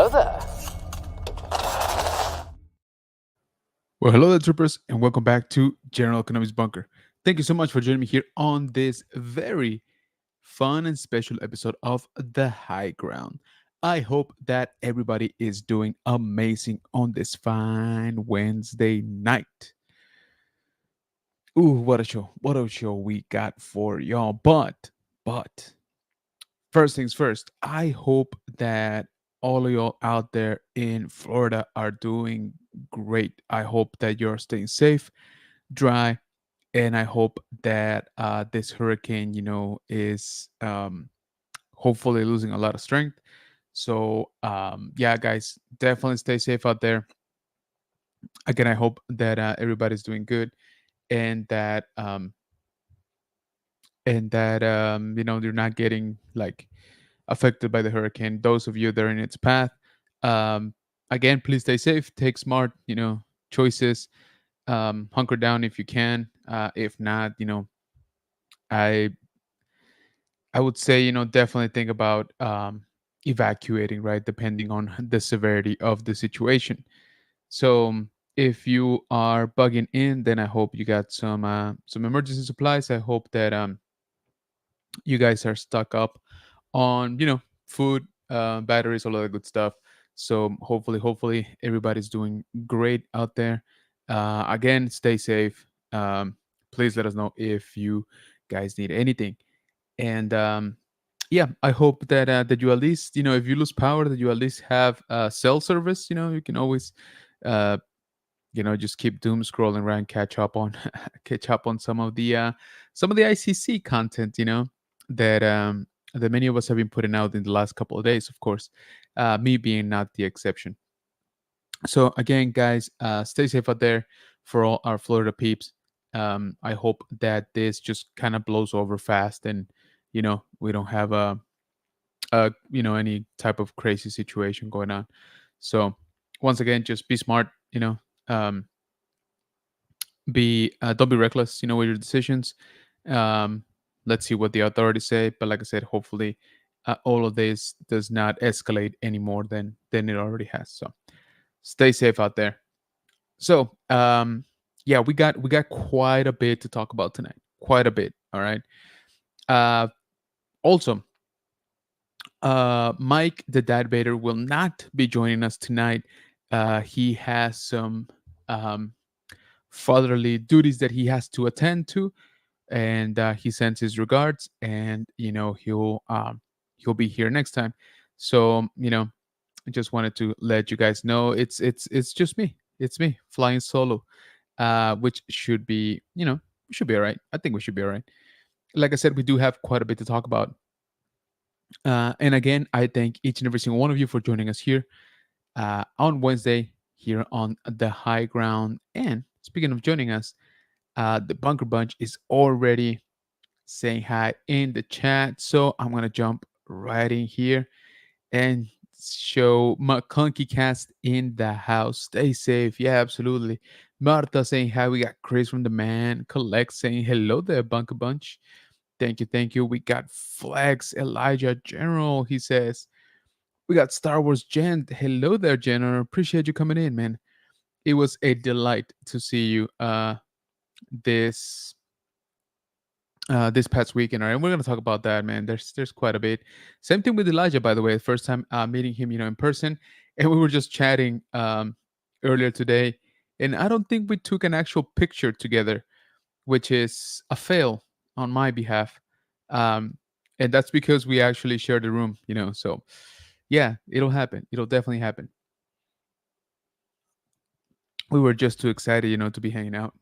Hello there. Well, hello there, troopers, and welcome back to General Economics Bunker. Thank you so much for joining me here on this very fun and special episode of The High Ground. I hope that everybody is doing amazing on this fine Wednesday night. Ooh, what a show. What a show we got for y'all. But first things first, I hope that all of y'all out there in Florida are doing great. I hope that you're staying safe, dry, and I hope that this hurricane, is hopefully losing a lot of strength. So, yeah, guys, definitely stay safe out there. Again, I hope that everybody's doing good and that you're not getting like affected by the hurricane. Those of you that are in its path, um, again, please stay safe. Take smart, choices. Hunker down if you can. If not, I I would say, definitely think about evacuating, right? Depending on the severity of the situation. So if you are bugging in, then I hope you got some emergency supplies. I hope that you guys are stuck up on food, batteries, all of that good stuff. So hopefully everybody's doing great out there. Again, stay safe. Please let us know if you guys need anything. And yeah, I hope that you at least, if you lose power, that you at least have cell service. You can always uh, just keep doom scrolling around, catch up on catch up on some of the ICC content, that many of us have been putting out in the last couple of days, of course, me being not the exception. So again, guys, stay safe out there for all our Florida peeps. I hope that this just kind of blows over fast, and we don't have any type of crazy situation going on. So once again, just be smart. Um, be don't be reckless. With your decisions. Um, let's see what the authorities say. But like I said, hopefully, all of this does not escalate any more than it already has. So stay safe out there. So, yeah, we got quite a bit to talk about tonight. Quite a bit. All right. Also, Mike the Dad Vader will not be joining us tonight. He has some um, fatherly duties that he has to attend to, and he sends his regards. And he'll be here next time. So I just wanted to let you guys know it's just me. It's me flying solo, which should be all right. I think we should be all right. Like I said, we do have quite a bit to talk about. And again, I thank each and every single one of you for joining us here on Wednesday here on the High Ground. And speaking of joining us, the Bunker Bunch is already saying hi in the chat. So I'm gonna jump right in here and show McClunky Cast in the house. Stay safe. Yeah, absolutely. Marta saying hi. We got Chris from the man. Collect saying hello there, Bunker Bunch. Thank you, thank you. We got Flex, Elijah General. He says, we got Star Wars Gent. Hello there, General. Appreciate you coming in, man. It was a delight to see you this this past weekend. All right, and we're gonna talk about that, man. There's quite a bit. Same thing with Elijah, by the way. First time meeting him, in person, and we were just chatting earlier today, and I don't think we took an actual picture together, which is a fail on my behalf. Um, and that's because we actually shared the room, So, yeah, it'll happen. It'll definitely happen. We were just too excited, to be hanging out.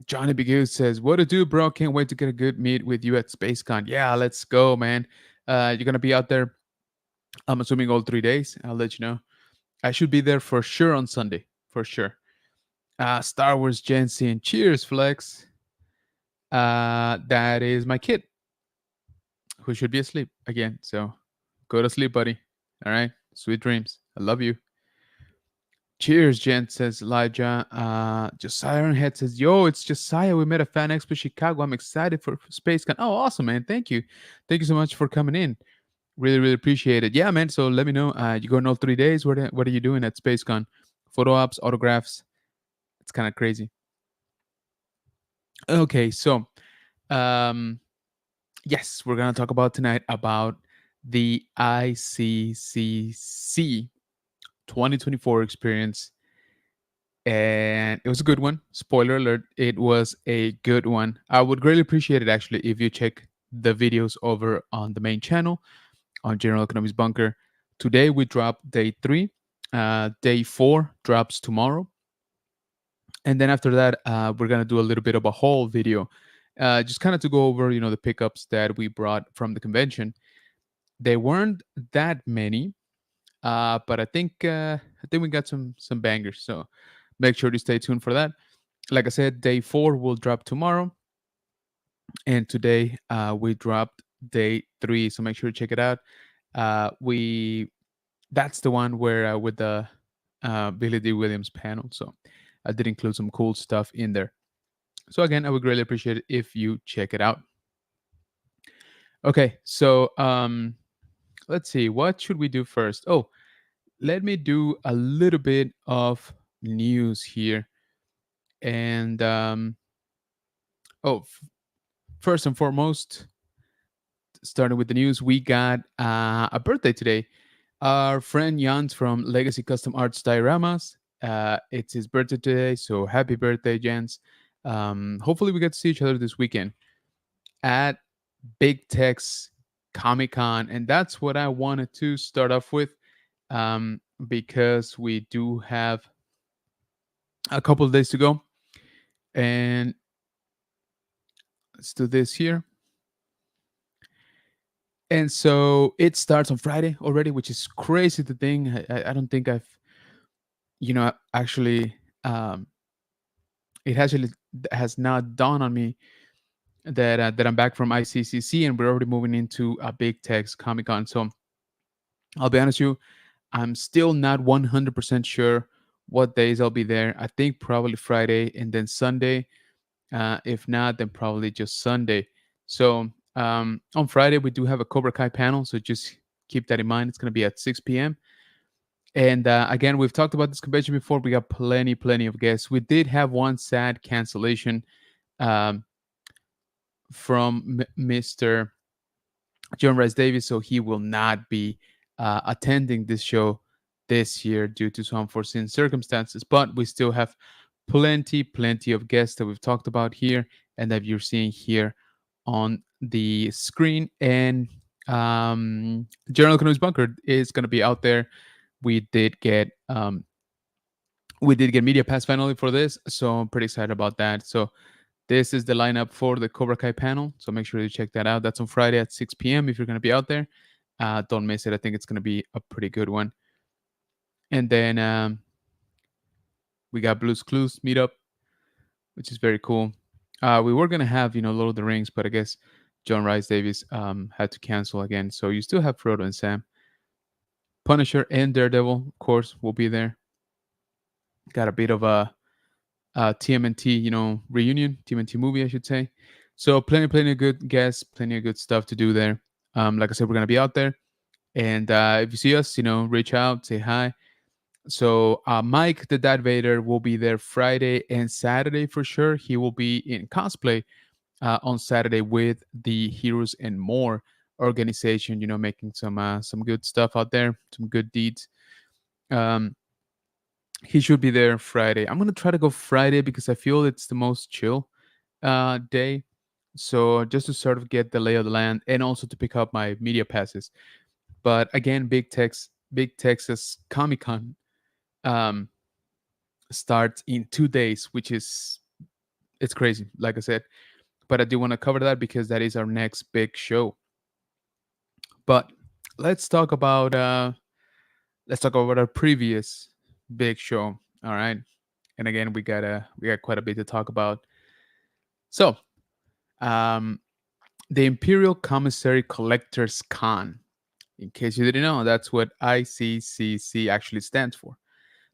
Johnny B. Goose says, "What to do, bro? Can't wait to get a good meet with you at SpaceCon. Yeah, let's go, man. You're gonna be out there. I'm assuming all 3 days. I'll let you know. I should be there for sure on Sunday, for sure. Star Wars Jensen. Cheers, Flex. That is my kid, who should be asleep again. So go to sleep, buddy. All right. Sweet dreams. I love you. Cheers, Jen, says Elijah. Josiah Ironhead says, Yo, it's Josiah. We met at Fan Expo Chicago. I'm excited for SpaceCon. Oh, awesome, man. Thank you. Thank you so much for coming in. Really, really appreciate it. Yeah, man. So let me know. You going all 3 days? What are you doing at SpaceCon? Photo ops, autographs. It's kind of crazy. Okay, so um, yes, we're gonna talk about tonight about the ICCC 2024 experience, and it was a good one. Spoiler alert: it was a good one. I would greatly appreciate it actually if you check the videos over on the main channel on General Economics Bunker. Today we dropped day 3. Day 4 drops tomorrow, and then after that, we're gonna do a little bit of a whole video, just kind of to go over, the pickups that we brought from the convention. They weren't that many, but I think we got some bangers. So make sure to stay tuned for that. Like I said, day 4 will drop tomorrow, and today we dropped day 3. So make sure to check it out. We That's the one where with the Billy D. Williams panel. So I did include some cool stuff in there. So again, I would greatly appreciate it if you check it out. Okay, so let's see, what should we do first? Oh, let me do a little bit of news here. And oh, first and foremost, starting with the news, we got a birthday today. Our friend Jans from Legacy Custom Arts Dioramas. It's his birthday today, so happy birthday, Jans. Hopefully, we get to see each other this weekend at Big Tech's Comic Con, and that's what I wanted to start off with, because we do have a couple of days to go, and let's do this here. And so it starts on Friday already, which is crazy to think. I don't think I've, actually, it actually has not dawned on me that I'm back from ICCC and we're already moving into a Big Tech's Comic Con. So I'll be honest with you, I'm still not 100% sure what days I'll be there. I think probably Friday and then Sunday. If not, then probably just Sunday. So on Friday, we do have a Cobra Kai panel. So just keep that in mind. It's going to be at 6 p.m. And again, we've talked about this convention before. We got plenty of guests. We did have one sad cancellation um, from Mr. John Rice Davis. So he will not be attending this show this year due to some unforeseen circumstances. But we still have plenty of guests that we've talked about here and that you're seeing here on the screen. And General Economics Bunker is going to be out there. We did get Media Pass finally for this, so I'm pretty excited about that. So this is the lineup for the Cobra Kai panel. So make sure you check that out. That's on Friday at 6 p.m. if you're going to be out there. Don't miss it. I think it's going to be a pretty good one. And then we got Blue's Clues meetup, which is very cool. We were going to have, Lord of the Rings, but I guess John Rice Davis had to cancel again. So you still have Frodo and Sam. Punisher and Daredevil, of course, will be there. Got a bit of a TMNT, reunion, TMNT movie, I should say. So plenty of good guests, plenty of good stuff to do there. Like I said, we're going to be out there. And if you see us, reach out, say hi. So Mike, the Darth Vader, will be there Friday and Saturday for sure. He will be in cosplay on Saturday with the Heroes and More organization, making some good stuff out there, some good deeds. He should be there Friday. I'm gonna try to go Friday because I feel it's the most chill day. So just to sort of get the lay of the land and also to pick up my media passes. But again, Big Texas Comic Con starts in 2 days, which is it's crazy, like I said. But I do want to cover that because that is our next big show. But let's talk about our previous big show. All right. And again, we got quite a bit to talk about. So, the Imperial Commissary Collectors Con. In case you didn't know, that's what ICCC actually stands for.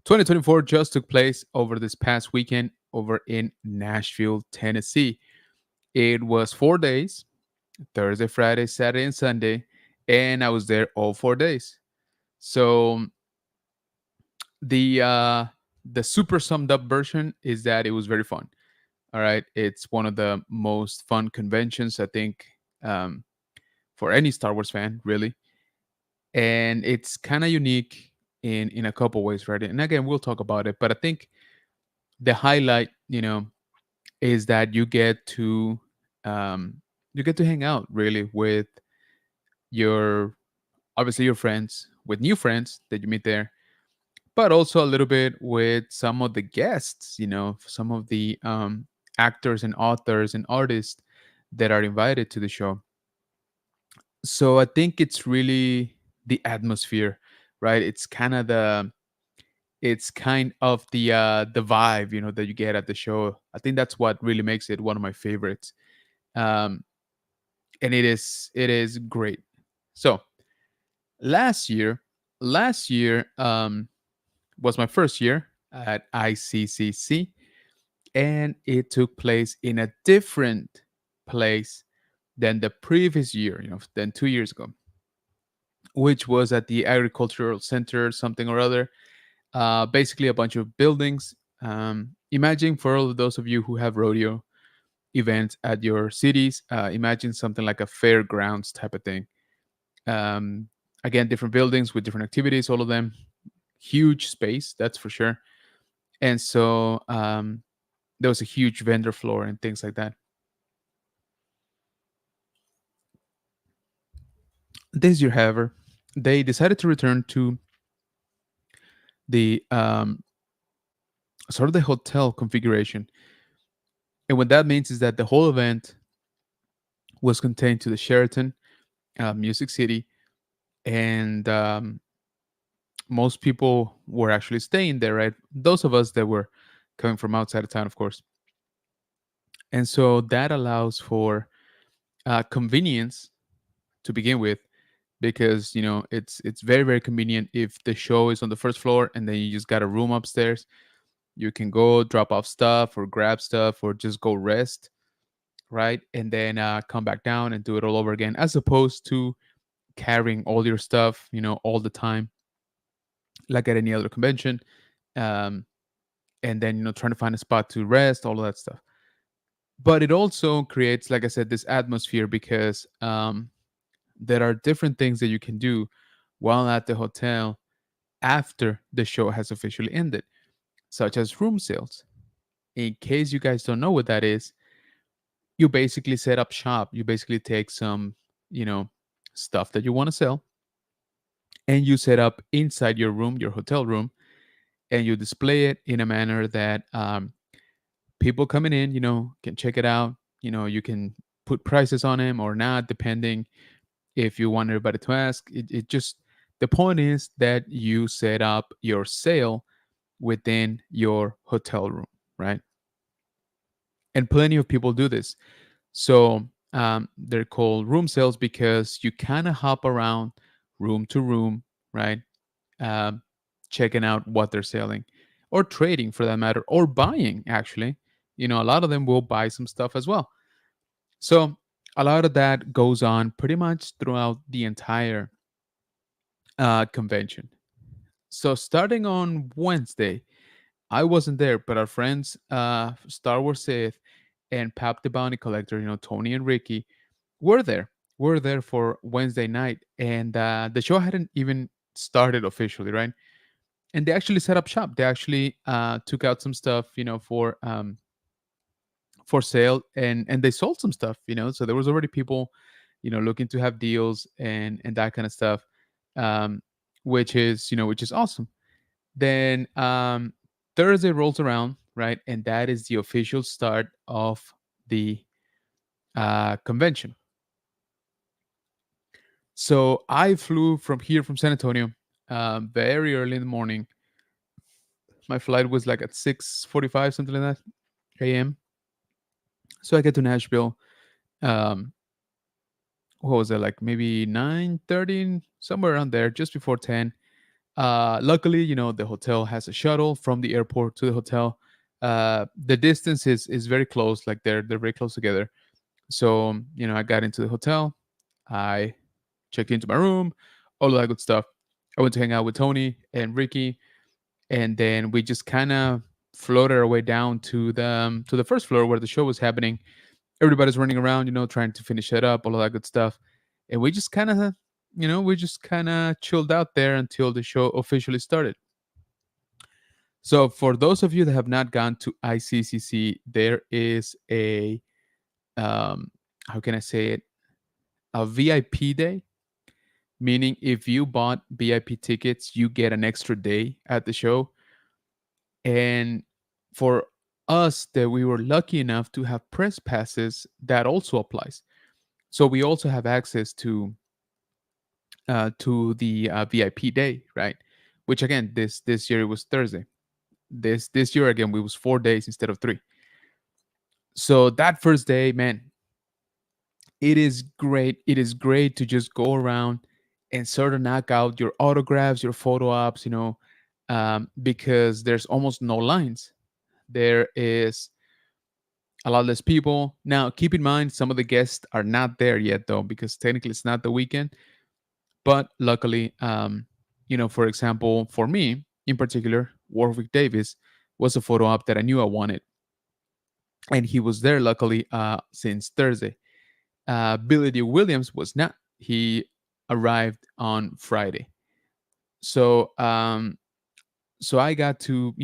2024 just took place over this past weekend over in Nashville, Tennessee. It was 4 days, Thursday, Friday, Saturday, and Sunday. and I was there all 4 days. So the uh, the super summed up version is that it was very fun. All right, it's one of the most fun conventions I think, um, for any Star Wars fan, really, and it's kind of unique in a couple ways, right? And again, we'll talk about it, but I think the highlight, is that um, you get to hang out really with your obviously your friends, with new friends that you meet there, but also a little bit with some of the guests, some of the actors and authors and artists that are invited to the show. So I think it's really the atmosphere, right? It's kind of the vibe, that you get at the show. I think that's what really makes it one of my favorites. Um, and it is great. So last year, last year was my first year at ICCC, and it took place in a different place than the previous year, than 2 years ago, which was at the Agricultural Center, something or other. Basically, a bunch of buildings. Imagine, for all of those of you who have rodeo events at your cities, imagine something like a fairgrounds type of thing. Um, Again, different buildings with different activities, all of them huge space, that's for sure. And so there was a huge vendor floor and things like that. This year, however, they decided to return to the sort of the hotel configuration. And what that means is that the whole event was contained to the Sheraton, Music City, and most people were actually staying there, right? Those of us that were coming from outside of town, of course. And so that allows for convenience to begin with, because it's very very convenient. If the show is on the first floor and then you just got a room upstairs, you can go drop off stuff or grab stuff or just go rest, right? And then come back down and do it all over again, as opposed to carrying all your stuff, all the time, like at any other convention. um, and then trying to find a spot to rest, all of that stuff. But it also creates, like I said, this atmosphere, because there are different things that you can do while at the hotel after the show has officially ended, such as room sales. In case you guys don't know what that is, you basically set up shop. You basically take some, you know, stuff that you want to sell, and you set up inside your room, your hotel room, and you display it in a manner that people coming in, can check it out. You can put prices on them or not, depending if you want everybody to ask. It just, the point is that you set up your sale within your hotel room, right? And plenty of people do this. So they're called room sales because you kind of hop around room to room, right? Um, Checking out what they're selling, or trading for that matter, or buying, actually. A lot of them will buy some stuff as well. So a lot of that goes on pretty much throughout the entire convention. So starting on Wednesday, I wasn't there, but our friends, Star Wars Sith and Pap the Bounty Collector, Tony and Ricky, were there. Were there for Wednesday night, and the show hadn't even started officially, right? And they actually set up shop. They actually took out some stuff, for sale, and they sold some stuff. So there was already people, looking to have deals and that kind of stuff, um, which is awesome. Then Thursday rolls around, right? And that is the official start of the convention. So I flew from here, from San Antonio, very early in the morning. My flight was like at 6:45, something like that, a.m. So I get to Nashville. Um, what was it, like maybe 9:30, somewhere around there, just before 10. Luckily, the hotel has a shuttle from the airport to the hotel. The distance is very close, like they're very close together. So I got into the hotel. I checked into my room, all of that good stuff. I went to hang out with Tony and Ricky, and then we just kind of floated our way down to the first floor where the show was happening. Everybody's running around, trying to finish it up, all of that good stuff, and we just kind of chilled out there until the show officially started. So, for those of you that have not gone to ICCC, there is a how can I say it, a VIP day, meaning if you bought VIP tickets, you get an extra day at the show. And for us that we were lucky enough to have press passes, that also applies. So we also have access to the VIP day, right? Which again, this year it was Thursday. This year again, it was 4 days instead of three. So that first day, man, it is great. It is great to just go around and sort of knock out your autographs, your photo ops, because there's almost no lines. There is a lot less people. Now, keep in mind, some of the guests are not there yet, though, because technically it's not the weekend. But luckily, for example, for me in particular, Warwick Davis was a photo op that I knew I wanted, and he was there luckily since Thursday. Billy D. Williams was not. He arrived on Friday. So so I got to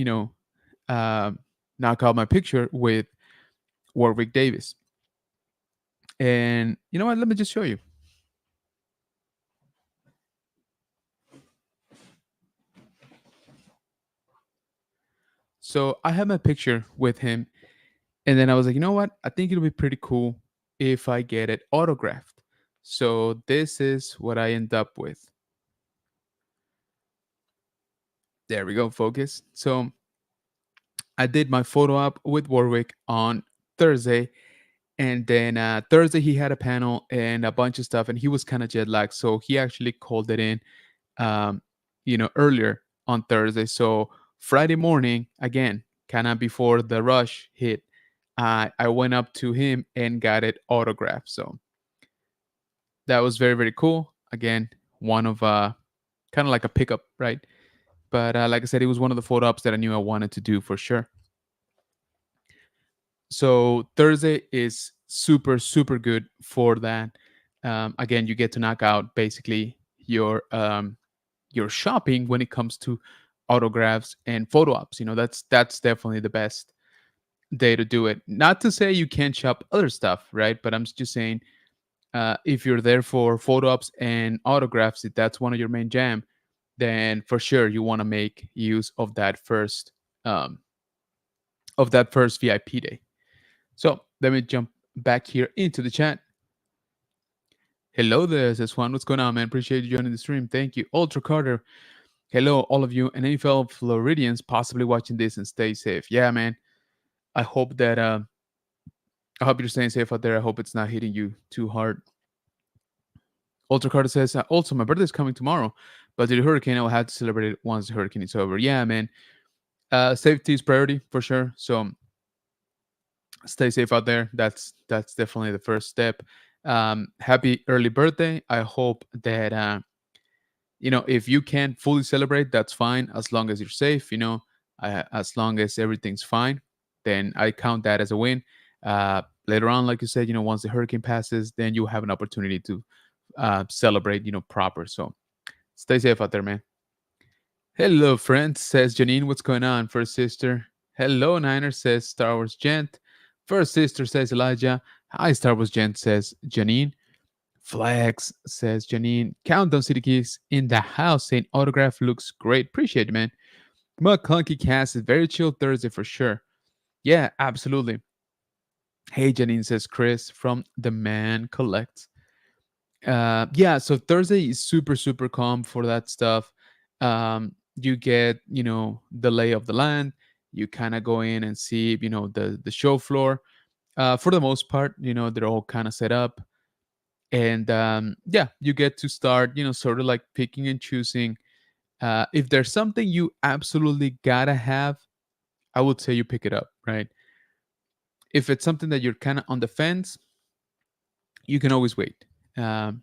uh, knock out my picture with Warwick Davis. And you know what? Let me just show you. So I had my picture with him, and then I was like, you know what? I think it'll be pretty cool if I get it autographed. So this is what I end up with. There we go, focus. So I did my photo op with Warwick on Thursday, and then Thursday he had a panel and a bunch of stuff, and he was kind of jet lagged, so he actually called it in, um, earlier on Thursday. So Friday morning, again, kind of before the rush hit, I went up to him and got it autographed. So that was very very cool. Again, one of kind of like a pickup, right? But like I said, it was one of the photo ops that I knew I wanted to do for sure. So Thursday is super super good for that. Again, you get to knock out basically your shopping when it comes to autographs and photo ops. That's definitely the best day to do it. Not to say you can't shop other stuff, right? But I'm just saying, if you're there for photo ops and autographs, if that's one of your main jam, then for sure you want to make use um, of that first VIP day. So let me jump back here into the chat. Hello there, says Juan. What's going on, man? Appreciate you joining the stream. Thank you. Ultra Carter. Hello, all of you and any fellow Floridians possibly watching this, and stay safe. Yeah, man. I hope that I hope you're staying safe out there. I hope it's not hitting you too hard. Ultra Carter says, also, my birthday is coming tomorrow, but the hurricane, I will have to celebrate it once the hurricane is over. Yeah, man. Safety is priority for sure. So stay safe out there. That's definitely the first step. Happy early birthday. I hope that if you can't fully celebrate, that's fine as long as you're safe. As long as everything's fine, then I count that as a win. Later on, like you said, once the hurricane passes, then you have an opportunity to celebrate, proper. So stay safe out there, man. Hello, friends, says Janine. What's going on, First Sister? Hello, Niner, says Star Wars Gent. First Sister, says Elijah. Hi, Star Wars Gent, says Janine. Flex, says Janine. Countdown City Keys in the house saying autograph looks great. Appreciate it, man. McClunky Cast is very chill Thursday for sure. Yeah, absolutely. Hey, Janine, says Chris from The Man Collects. Yeah, so Thursday is super super calm for that stuff. You get the lay of the land. You kind of go in and see the show floor. For the most part, they're all kind of set up, and yeah, you get to start sort of like picking and choosing. If there's something you absolutely gotta have, I would say you pick it up, right? If it's something that you're kind of on the fence, you can always wait. Um,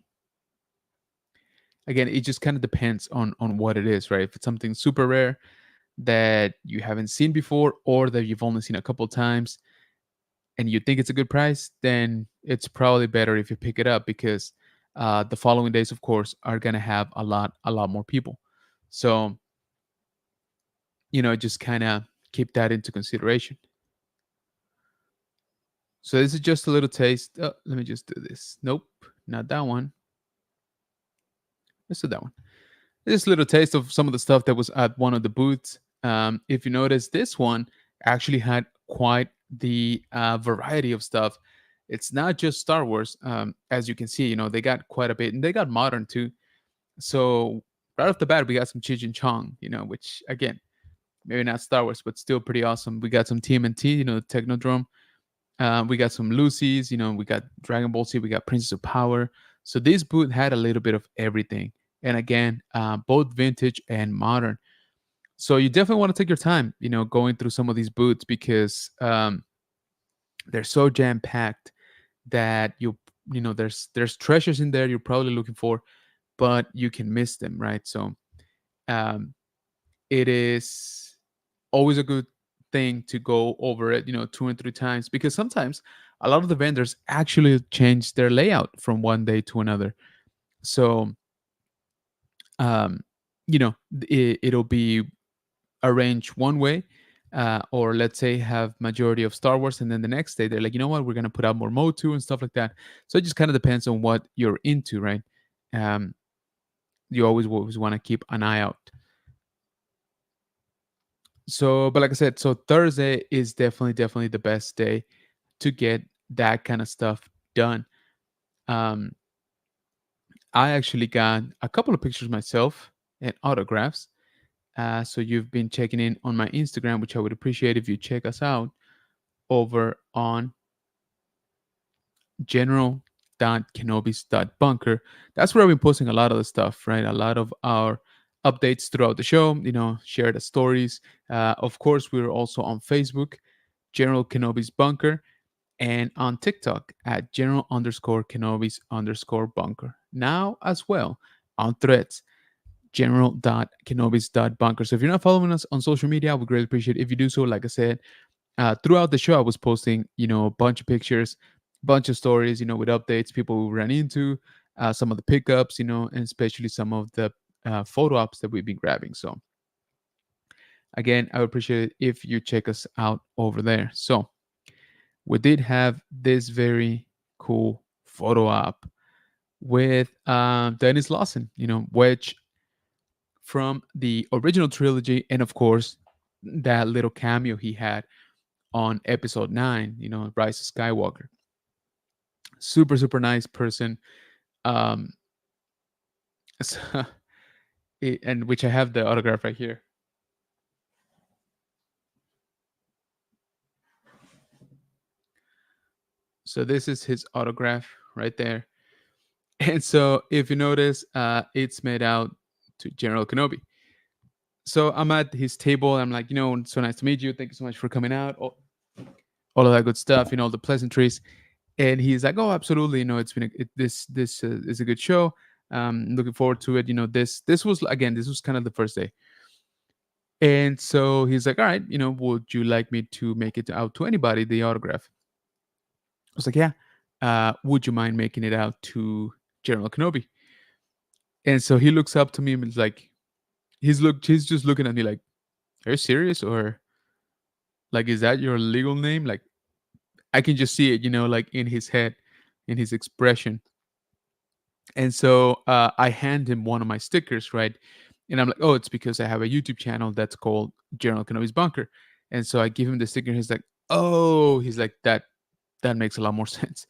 again, it just kind of depends on what it is, right? If it's something super rare that you haven't seen before or that you've only seen a couple times and you think it's a good price, then it's probably better if you pick it up because the following days, of course, are gonna have a lot more people. So just kind of keep that into consideration. So this is just a little taste. Oh, let me just do this. Nope, not that one. Let's do that one. Just a little taste of some of the stuff that was at one of the booths. If you notice, this one actually had quite the variety of stuff. It's not just Star Wars, as you can see. They got quite a bit, and they got modern too. So right off the bat, we got some Cheech and Chong, which again, maybe not Star Wars, but still pretty awesome. We got some TMNT, Technodrome. We got some Lucy's, we got Dragon Ball Z, we got Princess of Power. So this booth had a little bit of everything. And again, both vintage and modern. So you definitely want to take your time, going through some of these booths because they're so jam packed that there's treasures in there you're probably looking for, but you can miss them, right? So um, it is always a good thing to go over it, 2 and 3 times because sometimes a lot of the vendors actually change their layout from one day to another. So, um, it'll be arranged one way, or let's say have majority of Star Wars, and then the next day they're like, you know what, we're gonna put out more Motu and stuff like that. So it just kind of depends on what you're into, right? Um, you always want to keep an eye out. So, but like I said, so Thursday is definitely the best day to get that kind of stuff done. Um, I actually got a couple of pictures myself and autographs. So you've been checking in on my Instagram, which I would appreciate if you check us out over on general.kenobis.bunker. That's where I've been posting a lot of the stuff, right? A lot of our updates throughout the show, share the stories. Of course, we're also on Facebook, General Kenobis Bunker, and on TikTok at general underscore Kenobis underscore bunker. Now, as well, on threads, general.kenobis.bunker. So if you're not following us on social media, I would greatly appreciate it if you do so. Like I said, throughout the show, I was posting, a bunch of pictures, bunch of stories, with updates, people we ran into, some of the pickups, and especially some of the photo ops that we've been grabbing. So again, I would appreciate it if you check us out over there. So we did have this very cool photo op with Dennis Lawson, Wedge from the original trilogy, and of course, that little cameo he had on episode 9, Rise of Skywalker. Super, super nice person. Um, so, and which I have the autograph right here. So this is his autograph right there. And so if you notice, it's made out to General Kenobi. So I'm at his table. I'm like, so nice to meet you. Thank you so much for coming out. All of that good stuff, all the pleasantries. And he's like, oh, absolutely. It's been this is a good show. Looking forward to it. This was again, this was kind of the first day. And so he's like, all right, would you like me to make it out to anybody, the autograph? I was like, yeah. Would you mind making it out to General Kenobi? And so he looks up to me and is like, he's just looking at me like, are you serious? Or like, is that your legal name? Like, I can just see it, like in his head, in his expression. And so I hand him one of my stickers, right? And I'm like, oh, it's because I have a YouTube channel that's called General Kenobi's Bunker. And so I give him the sticker. And he's like, oh, he's like, that makes a lot more sense,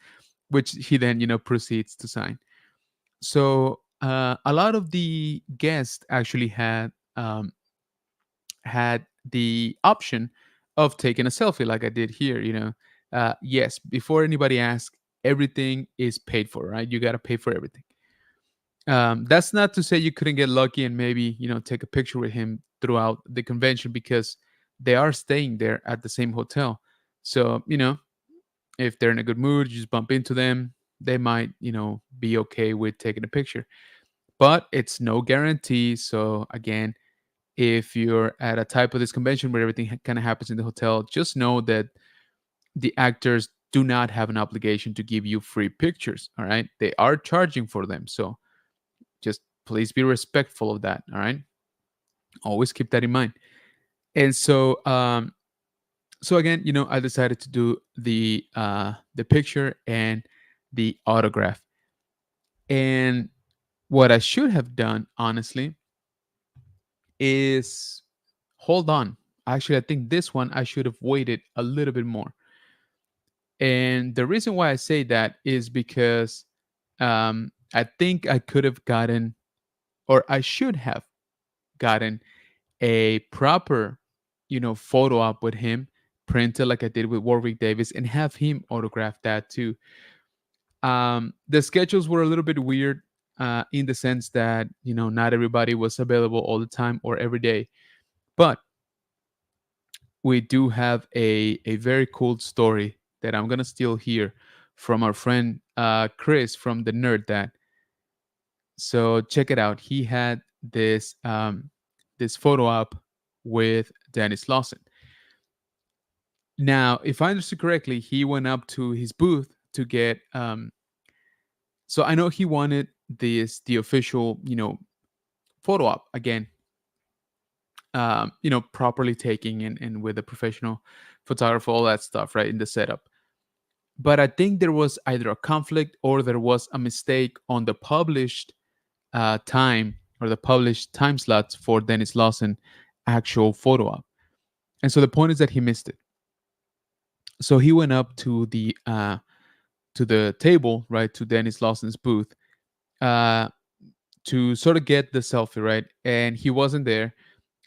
which he then, proceeds to sign. So a lot of the guests actually had the option of taking a selfie like I did here, yes, before anybody asks, everything is paid for, right? You got to pay for everything. That's not to say you couldn't get lucky and maybe, take a picture with him throughout the convention because they are staying there at the same hotel. So, if they're in a good mood, you just bump into them. They might, be okay with taking a picture. but it's no guarantee. So again, if you're at a type of this convention where everything kind of happens in the hotel, just know that the actors do not have an obligation to give you free pictures. All right, they are charging for them, so just please be respectful of that. All right, always keep that in mind. And so again, I decided to do the picture and the autograph. And what I should have done, honestly, is hold on. Actually, I think this one I should have waited a little bit more. And the reason why I say that is because I think I could have gotten, or I should have gotten, a proper, photo op with him, printed like I did with Warwick Davis, and have him autograph that too. The schedules were a little bit weird, in the sense that not everybody was available all the time or every day, but we do have a very cool story that I'm gonna steal here from our friend Chris from the Nerd Dad. So check it out. He had this photo op with Dennis Lawson. Now, if I understood correctly, he went up to his booth to get. So I know he wanted the official photo op again, properly taking and with a professional photographer, all that stuff, right, in the setup. But I think there was either a conflict or there was a mistake on the published time, or the published time slots for Dennis Lawson actual photo op. And so the point is that he missed it. So he went up to the table, right, to Dennis Lawson's booth, uh, to sort of get the selfie, right, and he wasn't there.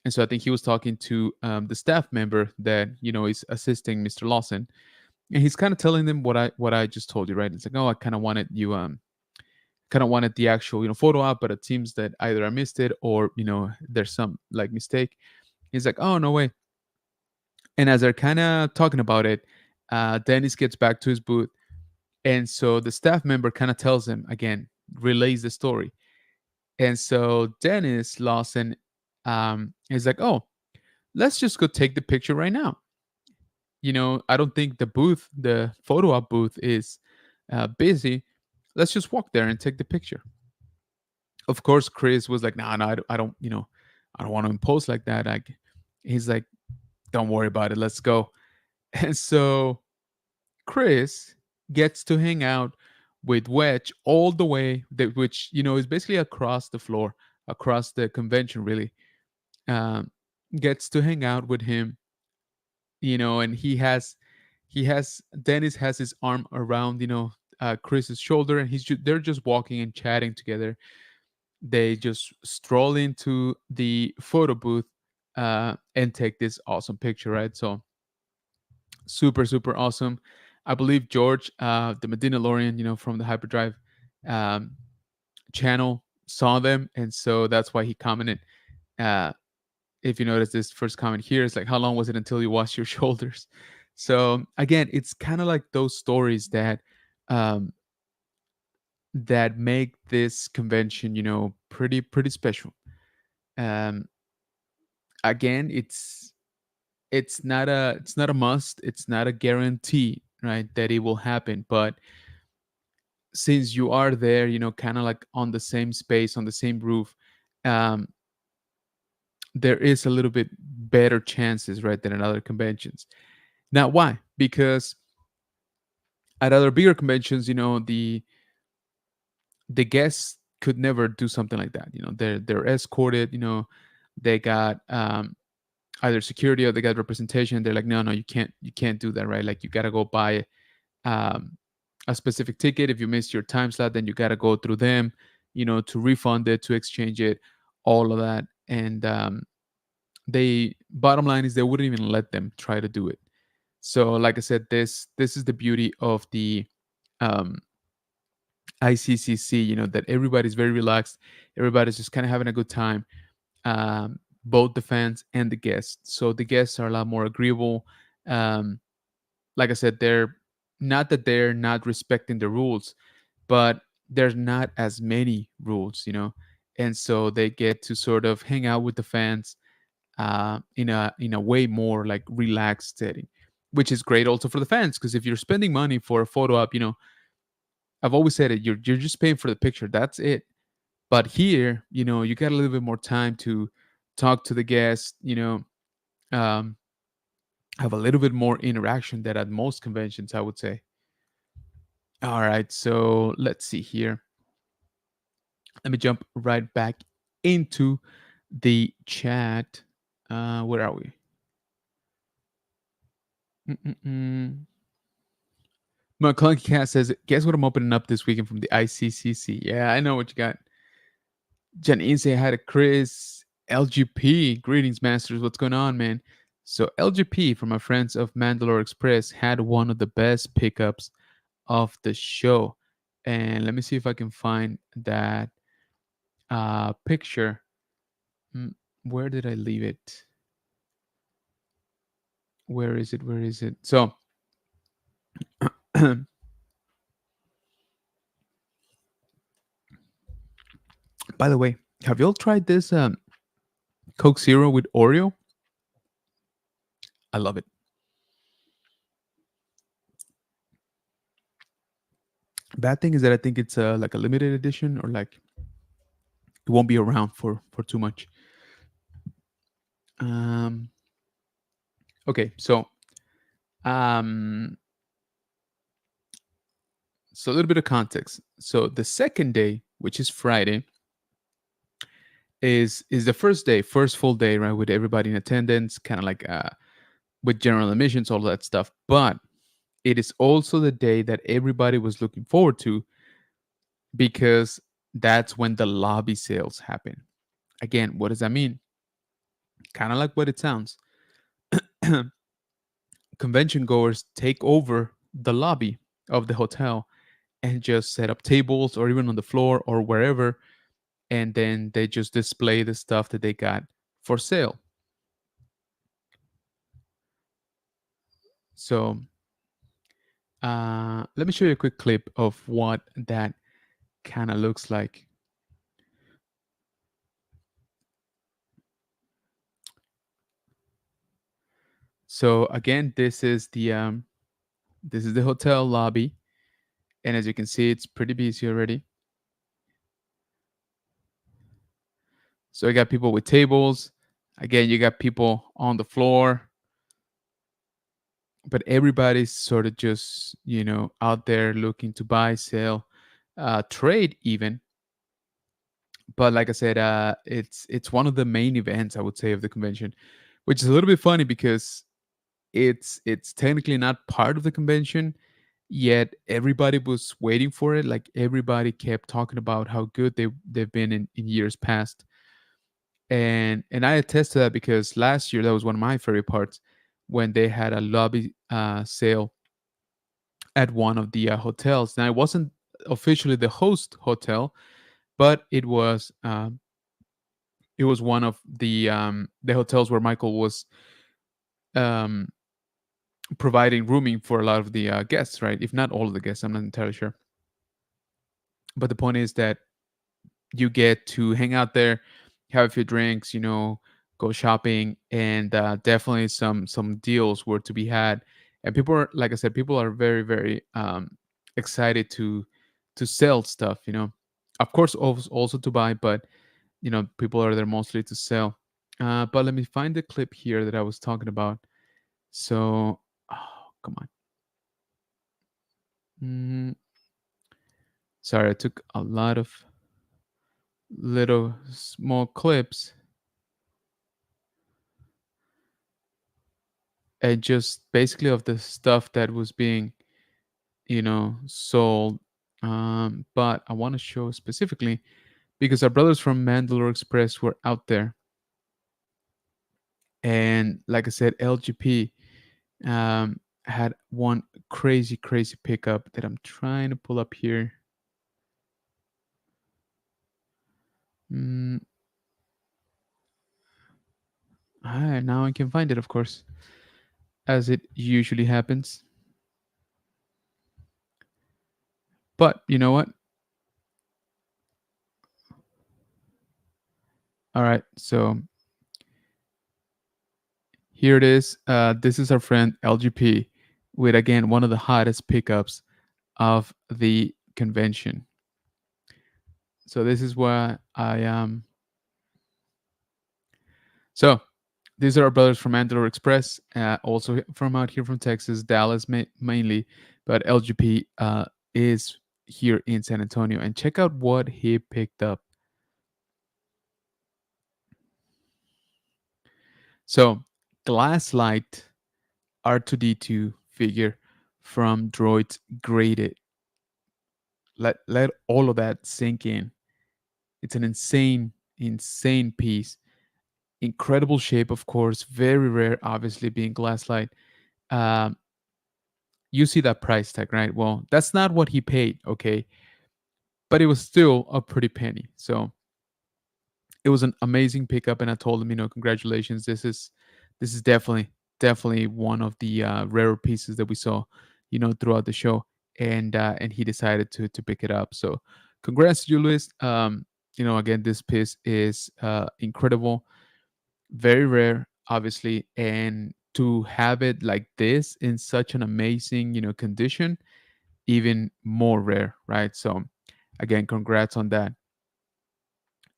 And so I think he was talking to the staff member that is assisting Mr. Lawson, and he's kind of telling them what I just told you, right? It's like, oh, I kind of wanted the actual photo op, but it seems that either I missed it or there's some like mistake. He's like, oh, no way. And as they're kind of talking about it, Dennis gets back to his booth, and so the staff member kind of tells him again, relays the story. And so Dennis Lawson is like, oh, let's just go take the picture right now. I don't think the photo op booth is busy. Let's just walk there and take the picture. Of course, Chris was like, nah, no, I don't, I don't want to impose like that. Like, he's like, don't worry about it. Let's go. And so Chris gets to hang out with Wedge all the way, which is basically across the floor, across the convention, really. Um, Gets to hang out with him, and he has Dennis has his arm around Chris's shoulder, and they're just walking and chatting together. They just stroll into the photo booth and take this awesome picture, right? So super super awesome. I believe George, the Medinalorian, from the Hyperdrive um, channel, saw them, and so that's why he commented. Uh, if you notice this first comment here, it's like, how long was it until you washed your shoulders? So again, it's kind of like those stories um, that make this convention, pretty special. Um, Again, it's not a must, it's not a guarantee, right, that it will happen. But since you are there, kind of like on the same space, on the same roof, um, there is a little bit better chances, right, than at other conventions. Now, why? Because at other bigger conventions, the guests could never do something like that. They're escorted. They got either security or they got representation. They're like, no, no, you can't do that, right? Like, you gotta go buy um, a specific ticket. If you missed your time slot, then you gotta go through them, to refund it, to exchange it, all of that. And they bottom line is they wouldn't even let them try to do it. So, like I said, this is the beauty of the um, ICCC. That everybody's very relaxed, everybody's just kind of having a good time, both the fans and the guests. So the guests are a lot more agreeable. Um, like I said, they're not respecting the rules, but there's not as many rules. and so they get to sort of hang out with the fans in a way more like relaxed setting, which is great also for the fans, because if you're spending money for a photo op, I've always said it, you're just paying for the picture, that's it. But here, you get a little bit more time to talk to the guests, um, have a little bit more interaction than at most conventions, I would say. All right, so let's see here. Let me jump right back into the chat. Where are we? Mm-mm-mm. McClunky Cat says, "Guess what I'm opening up this weekend from the ICCC?" Yeah, I know what you got. Janine say hi to Chris. LGP, greetings, masters. What's going on, man? So LGP, from my friends of Mandalore Express, had one of the best pickups of the show, and let me see if I can find that picture. Mm, Where did I leave it? Where is it? Where is it? So, by the way, have you all tried this Coke Zero with Oreo? I love it. Bad thing is that I think it's like a limited edition, or like it won't be around for too much. Um, okay, um, so a little bit of context. So the second day, which is Friday, is the first day, first full day, right, with everybody in attendance, kind of like with general admissions, all that stuff. But it is also the day that everybody was looking forward to, because that's when the lobby sales happen. Again, what does that mean? Kind of like what it sounds. Convention goers take over the lobby of the hotel and just set up tables, or even on the floor or wherever, and then they just display the stuff that they got for sale. So let me show you a quick clip of what that kind of looks like. So again, this is the hotel lobby, and as you can see, it's pretty busy already. So you got people with tables. Again, you got people on the floor, but everybody's sort of just out there looking to buy, sell, trade even. But like I said, it's one of the main events, I would say, of the convention, which is a little bit funny because it's technically not part of the convention, yet everybody was waiting for it. Like everybody kept talking about how good they've been in years past. And I attest to that, because last year that was one of my favorite parts, when they had a lobby sale at one of the hotels. Now it wasn't officially the host hotel, but it was one of the hotels where Michael was um, providing rooming for a lot of the guests, right? If not all of the guests, I'm not entirely sure. But the point is that you get to hang out there, have a few drinks, go shopping, and definitely some deals were to be had. And people are, like I said, people are very very excited to sell stuff. Of course, also to buy, but people are there mostly to sell. But let me find the clip here that I was talking about. So, oh, come on. Mm, Sorry, I took a lot of little small clips and just basically of the stuff that was being, sold. But I want to show specifically because our brothers from Mandalore Express were out there. And like I said, LGP had one crazy, crazy pickup that I'm trying to pull up here. Mm, Now I can find it, of course, as it usually happens. But you know what? All right, so here it is. This is our friend LGP with again one of the hottest pickups of the convention. So this is where I am. So these are our brothers from Mandalore Express, also from out here from Texas, Dallas mainly, but LGP is here in San Antonio. And check out what he picked up. So Glasslight R2D2 figure from Droids graded. Let all of that sink in. It's an insane piece. Incredible shape, of course. Very rare, obviously, being Glasslight. Um, you see that price tag, right? Well, that's not what he paid, okay? But it was still a pretty penny. So it was an amazing pickup, and I told him, congratulations. This is definitely one of the rarer pieces that we saw, throughout the show, and he decided to pick it up. So congrats to you, Luis. Again, this piece is incredible, very rare, obviously, and to have it like this in such an amazing, condition, even more rare, right? So again, congrats on that.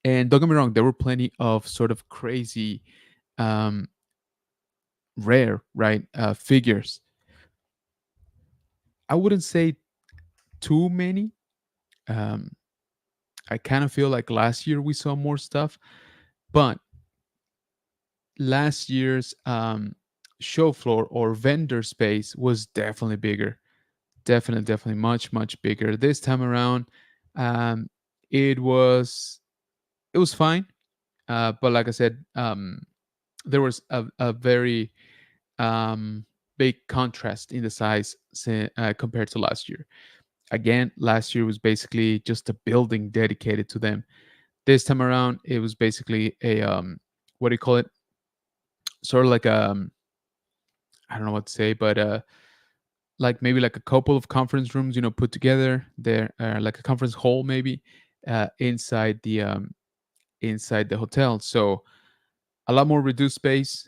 And don't get me wrong, there were plenty of sort of crazy, um, rare, right, figures. I wouldn't say too many. Um, I kind of feel like last year we saw more stuff, but last year's show floor or vendor space was definitely bigger. Definitely much bigger. This time around, um, it was fine, but like I said, there was a very um, big contrast in the size compared to last year. Again, last year was basically just a building dedicated to them. This time around, it was basically a what do you call it? Sort of like I don't know what to say, but like maybe like a couple of conference rooms, put together there, like a conference hall maybe inside the hotel. So a lot more reduced space.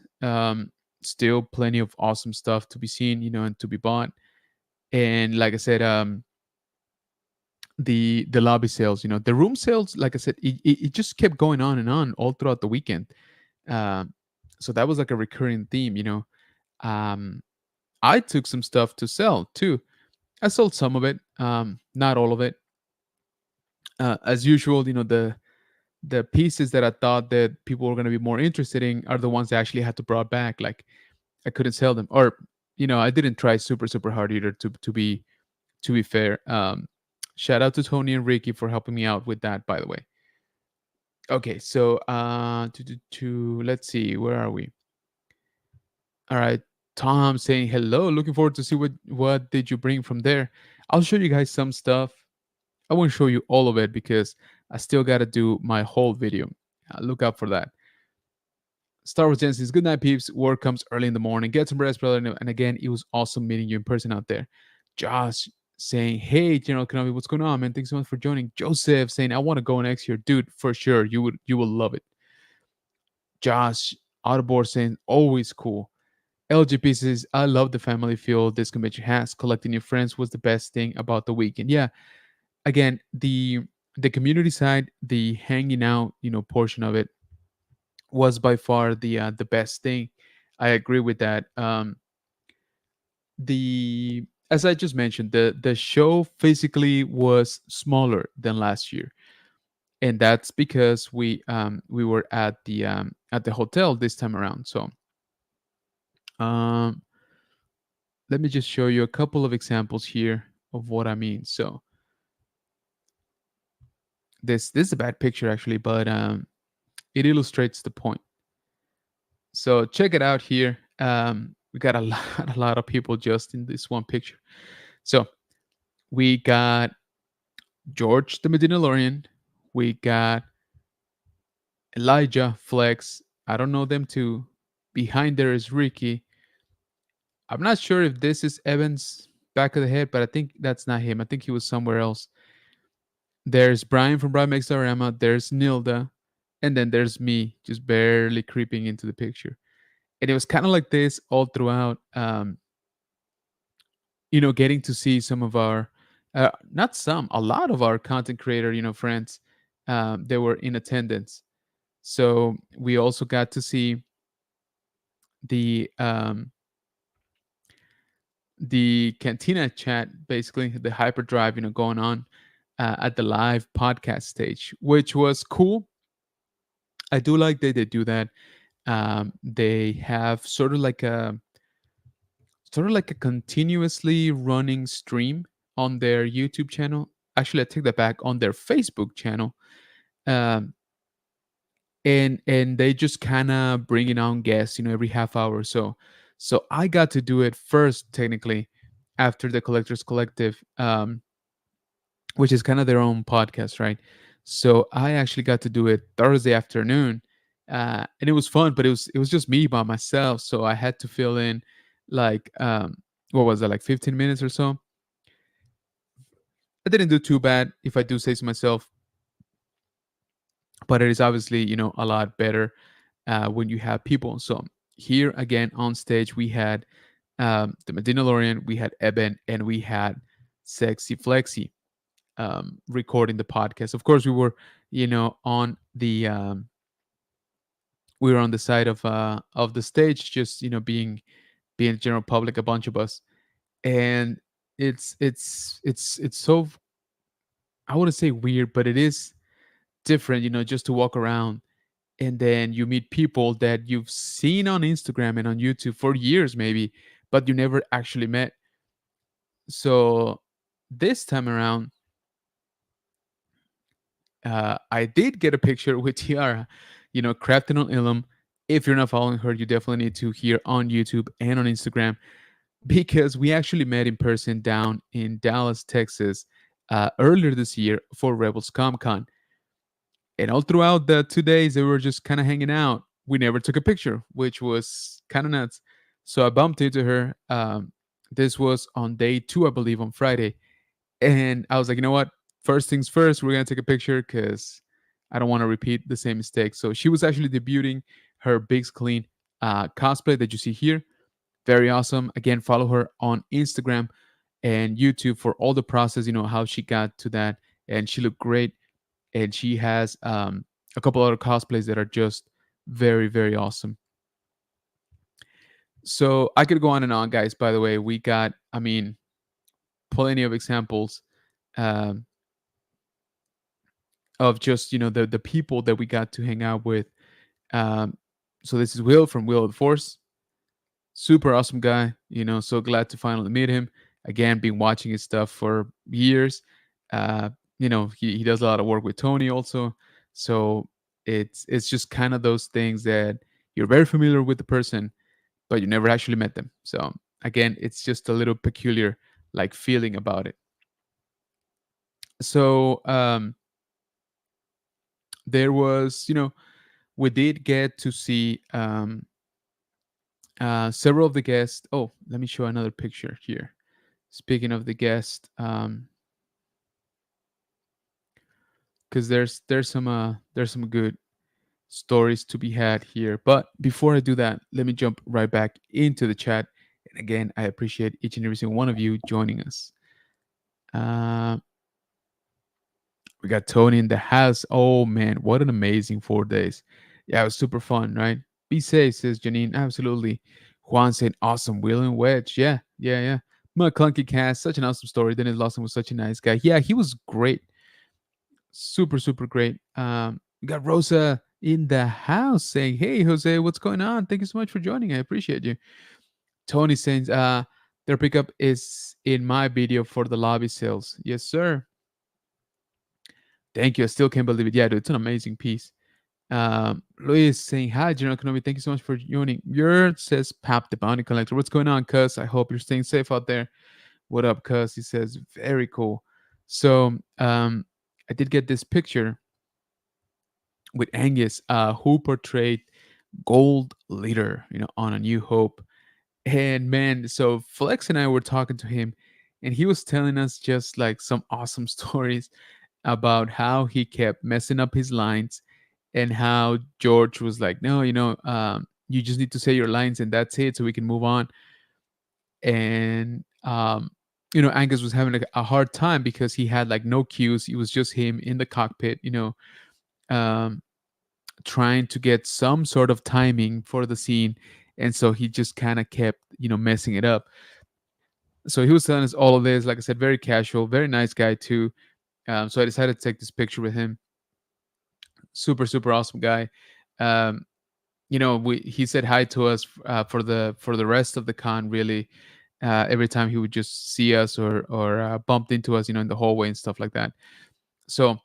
Still plenty of awesome stuff to be seen, and to be bought. And like I said, the lobby sales, the room sales, like I said, it just kept going on and on all throughout the weekend. Um, so that was like a recurring theme. Um, I took some stuff to sell too. I sold some of it, not all of it. As usual, the pieces that I thought that people were going to be more interested in are the ones that actually had to brought back. Like I couldn't sell them, or I didn't try super hard either. To be fair, shout out to Tony and Ricky for helping me out with that. By the way. Okay, so let's see, where are we? All right, Tom saying hello. Looking forward to see what did you bring from there. I'll show you guys some stuff. I won't show you all of it because I still got to do my whole video. Look out for that. Star Wars Jensen's good night, peeps. Work comes early in the morning. Get some rest, brother. And again, it was awesome meeting you in person out there. Josh saying, "Hey, General Kenobi, what's going on, man? Thanks so much for joining." Joseph saying, "I want to go next year, dude. For sure, you will love it." Josh Autoboard saying, "Always cool." LGP says, "I love the family feel this convention has. Collecting your friends was the best thing about the weekend." Yeah, again, the community side, the hanging out, portion of it was by far the best thing. I agree with that. The As I just mentioned, the show physically was smaller than last year, and that's because we were at the hotel this time around. So um, let me just show you a couple of examples here of what I mean. So this is a bad picture actually, but it illustrates the point. So check it out here. We got a lot, a lot of people just in this one picture. So we got George the Medinalorian. We got Elijah Flex. I don't know them too. Behind there is Ricky. I'm not sure if this is Evans back of the head, but I think that's not him. I think he was somewhere else. There's Brian from Brian Makes Diorama. There's Nilda. and then there's me just barely creeping into the picture. And it was kind of like this all throughout. Getting to see some of our, not some, a lot of our content creator, friends, they were in attendance. So we also got to see the cantina chat, basically the hyperdrive, going on at the live podcast stage, which was cool. I do like that they do that. They have sort of like a continuously running stream on their YouTube channel. Actually, I take that back, on their Facebook channel. Um, and they just kind of bring it on guests, every half hour or so. So I got to do it first, technically, after the Collectors Collective, which is kind of their own podcast, right? So I actually got to do it Thursday afternoon, and it was fun, but it was just me by myself. So I had to fill in, like, what was that, like 15 minutes or so. I didn't do too bad, if I do say so myself, but it is obviously, a lot better when you have people. So here again on stage, we had the Medinalorean, we had Eben, and we had Sexy Flexi recording the podcast. Of course, we were, on the we were on the side of the stage, just being general public, a bunch of us, and it's so, I wouldn't say weird, but it is different, just to walk around, and then you meet people that you've seen on Instagram and on YouTube for years, maybe, but you never actually met. So this time around, I did get a picture with Tiara, crafting on Ilum. If you're not following her, you definitely need to, here on YouTube and on Instagram, because we actually met in person down in Dallas, Texas, earlier this year for Rebels Comic Con. And all throughout the 2 days, they were just kind of hanging out. We never took a picture, which was kind of nuts. So I bumped into her. This was on day 2, I believe, on Friday. And I was like, you know what? First things first, we're going to take a picture because I don't want to repeat the same mistake. So she was actually debuting her Big Clean cosplay that you see here. Very awesome. Again, follow her on Instagram and YouTube for all the process, how she got to that. And she looked great. And she has a couple other cosplays that are just very, very awesome. So I could go on and on, guys. By the way, we got, plenty of examples um, of just, the people that we got to hang out with. Um, so this is Will from Will of the Force. Super awesome guy. So glad to finally meet him. Again, been watching his stuff for years. Uh, he does a lot of work with Tony also. So it's just kind of those things that you're very familiar with the person, but you never actually met them. So again, it's just a little peculiar, like, feeling about it. So there was, we did get to see several of the guests. Oh, let me show another picture here. Speaking of the guest, because there's some good stories to be had here. But before I do that, let me jump right back into the chat. And again, I appreciate each and every single one of you joining us. Uh, we got Tony in the house. Oh man, what an amazing 4 days! Yeah, it was super fun, right? Be safe, says Janine. Absolutely. Juan said, "Awesome, Will and Wedge." Yeah, yeah, yeah. McClunky Cast, such an awesome story. Dennis Lawson was such a nice guy. Yeah, he was great. Super, super great. We got Rosa in the house saying, "Hey, Jose, what's going on? Thank you so much for joining. I appreciate you." Tony saying, "Their pickup is in my video for the lobby sales." Yes, sir. Thank you. I still can't believe it. Yeah, dude, it's an amazing piece. Luis saying, "Hi, General Economy. Thank you so much for joining." Your says, "Pap the Bounty Collector. What's going on, cuz? I hope you're staying safe out there." What up, cuz? He says, "Very cool." So, I did get this picture with Angus, who portrayed Gold Leader, on A New Hope. And man, so Flex and I were talking to him, and he was telling us just like some awesome stories about how he kept messing up his lines and how George was like, no, you just need to say your lines and that's it, so we can move on. And Angus was having a hard time because he had like no cues. It was just him in the cockpit, um, trying to get some sort of timing for the scene, and so he just kind of kept messing it up. So he was telling us all of this, like I said, very casual, very nice guy too. So I decided to take this picture with him. Super, super awesome guy. Um, he said hi to us for the rest of the con. Really, every time he would just see us or bumped into us, in the hallway and stuff like that. So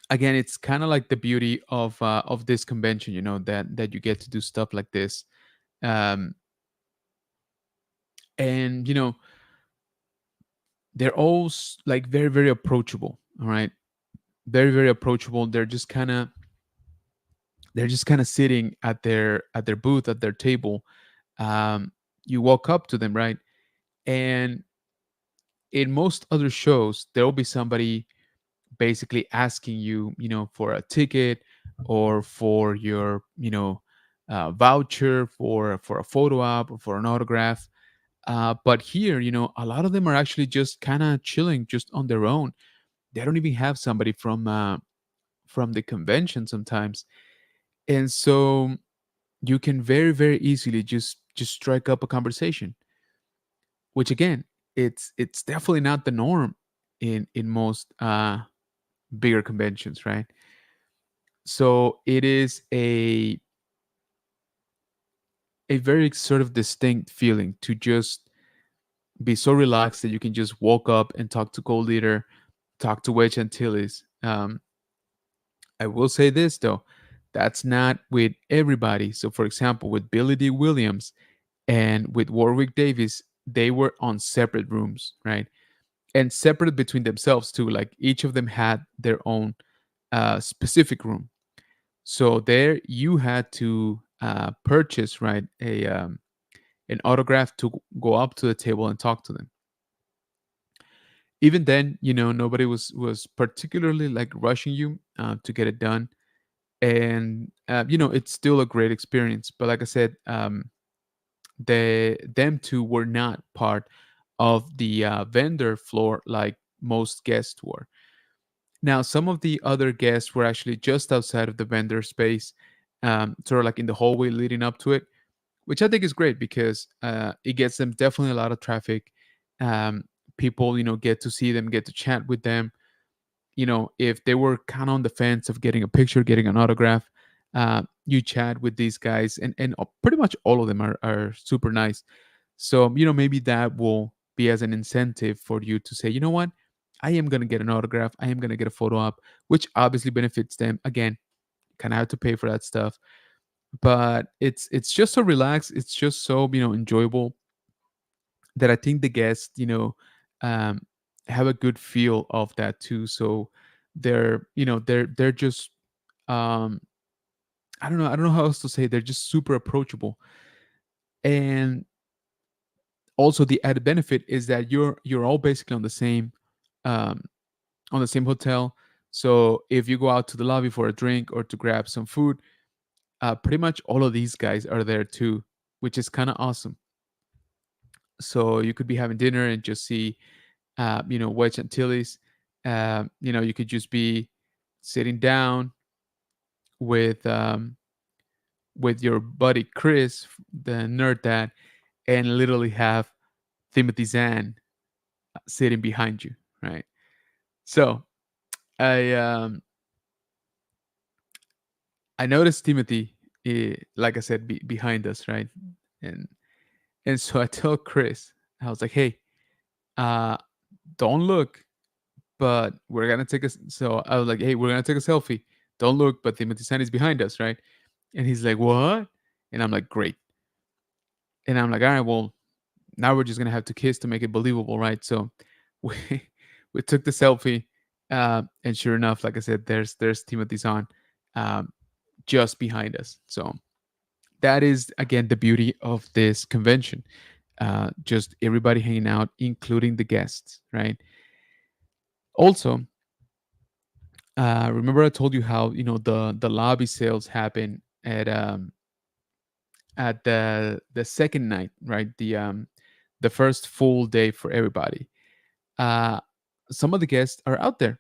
again, it's kind of like the beauty of this convention, that you get to do stuff like this. Um, and they're all like very, very approachable. All right, very, very approachable. They're just kind of sitting at their booth, at their table. You walk up to them, right? And in most other shows, there will be somebody basically asking you, for a ticket or for your, voucher for a photo op or for an autograph. But here, a lot of them are actually just kind of chilling, just on their own. They don't even have somebody from the convention sometimes, and so you can very, very easily just strike up a conversation, which again, it's definitely not the norm in most bigger conventions, right? So it is a very sort of distinct feeling to just be so relaxed that you can just walk up and talk to Gold Leader, talk to Wedge Antilles. I will say this though, that's not with everybody. So for example, with Billy D. Williams and with Warwick Davis, they were on separate rooms, right? And separate between themselves too. Like each of them had their own specific room. So there you had to purchase, right, an autograph to go up to the table and talk to them. Even then, nobody was particularly like rushing you to get it done, and it's still a great experience. But like I said, them two were not part of the vendor floor like most guests were. Now, some of the other guests were actually just outside of the vendor space, sort of like in the hallway leading up to it, which I think is great because it gets them definitely a lot of traffic. Um, People, get to see them, get to chat with them. If they were kind of on the fence of getting a picture, getting an autograph, you chat with these guys, and pretty much all of them are super nice. So, maybe that will be as an incentive for you to say, you know what, I am going to get an autograph. I am going to get a photo op, which obviously benefits them. Again, kind of have to pay for that stuff, but it's just so relaxed. It's just so, enjoyable, that I think the guests, um, have a good feel of that too. So they're just, um, I don't know how else to say. They're just super approachable, and also the added benefit is that you're all basically um, on the same hotel. So if you go out to the lobby for a drink or to grab some food, pretty much all of these guys are there too, which is kind of awesome. So you could be having dinner and just see, Wedge Antilles. You could just be sitting down with with your buddy Chris, the nerd dad, and literally have Timothy Zahn sitting behind you, right? So I um, I noticed Timothy, like I said, behind us, right? And so I told Chris, I was like, hey, uh, don't look, but we're gonna take a. So I was like, hey, we're gonna take a selfie. Don't look, but Timothy Zahn is behind us, right? And he's like, what? And I'm like, great. And I'm like, all right, well, now we're just gonna have to kiss to make it believable, right? So we we took the selfie, and sure enough, like I said, there's Timothy Zahn, um, just behind us. So that is again the beauty of this convention. Just everybody hanging out, including the guests, right? Also, Remember I told you how the lobby sales happen at the second night, right? The first full day for everybody. uh some of the guests are out there.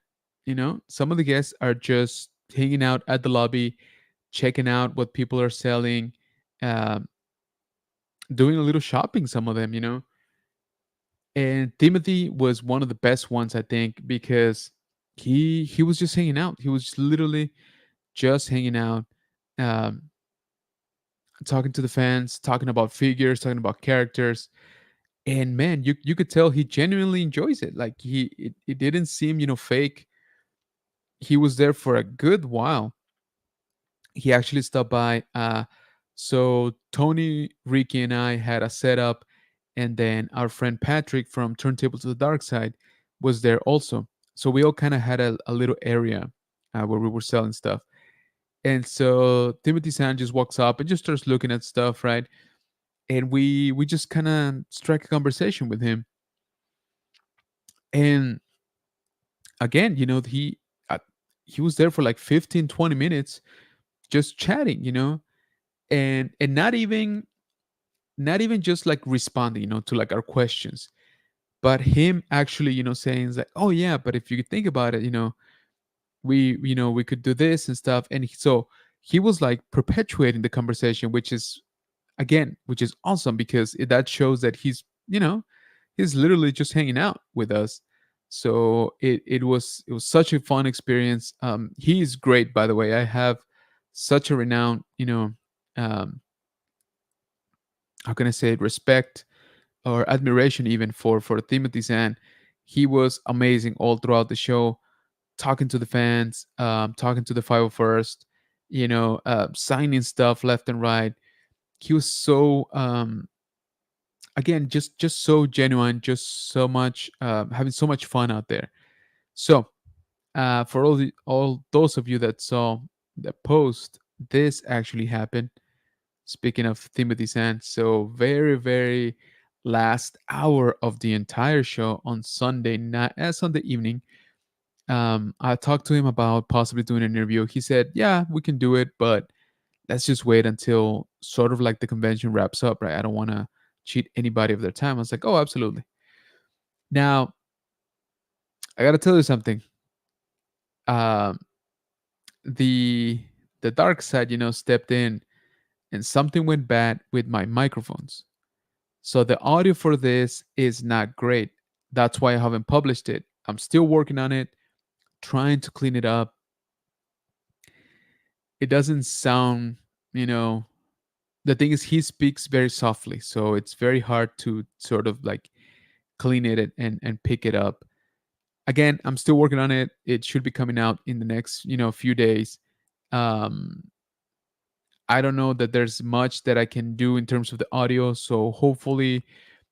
Some of the guests are just hanging out at the lobby, checking out what people are selling, um doing a little shopping, some of them. And Timothy was one of the best ones, I think, because he was just hanging out. He was literally just hanging out, um talking to the fans, talking about figures, talking about characters. And man, you could tell he genuinely enjoys it. Like it didn't seem fake. He was there for a good while. He actually stopped by. So Tony, Ricky, and I had a setup, and then our friend Patrick from Turntable to the Dark Side was there also. So we all kind of had a little area where we were selling stuff. And so Timothy San just walks up and just starts looking at stuff, right? And we just kind of strike a conversation with him. And again, uh, he was there for like 15-20 minutes just chatting, and not even just like responding, to like our questions, but him actually, saying like, oh yeah, but if you could think about it, we could do this and stuff. And so he was like perpetuating the conversation, which is awesome because that shows that he's literally just hanging out with us. So it was such a fun experience. He's great, by the way. I have such a renowned, um how can I say it, respect or admiration even for Timothy Zahn. He was amazing all throughout the show, talking to the fans, talking to the 501st, signing stuff left and right. He was so again just so genuine, just so much having so much fun out there. So for all those of you that saw the post, this actually happened. Speaking of Timothy Sand, so very, very last hour of the entire show on Sunday night, Sunday evening, I talked to him about possibly doing an interview. He said, "Yeah, we can do it, but let's just wait until sort of like the convention wraps up, right? I don't want to cheat anybody of their time." I was like, "Oh, absolutely." Now, I got to tell you something. Um, the the dark side, stepped in, and something went bad with my microphones. So the audio for this is not great. That's why I haven't published it. I'm still working on it, trying to clean it up. It doesn't sound, you know, the thing is he speaks very softly, so it's very hard to sort of like clean it and pick it up. Again, I'm still working on it. It should be coming out in the next, few days. Um I don't know that there's much that I can do in terms of the audio, so hopefully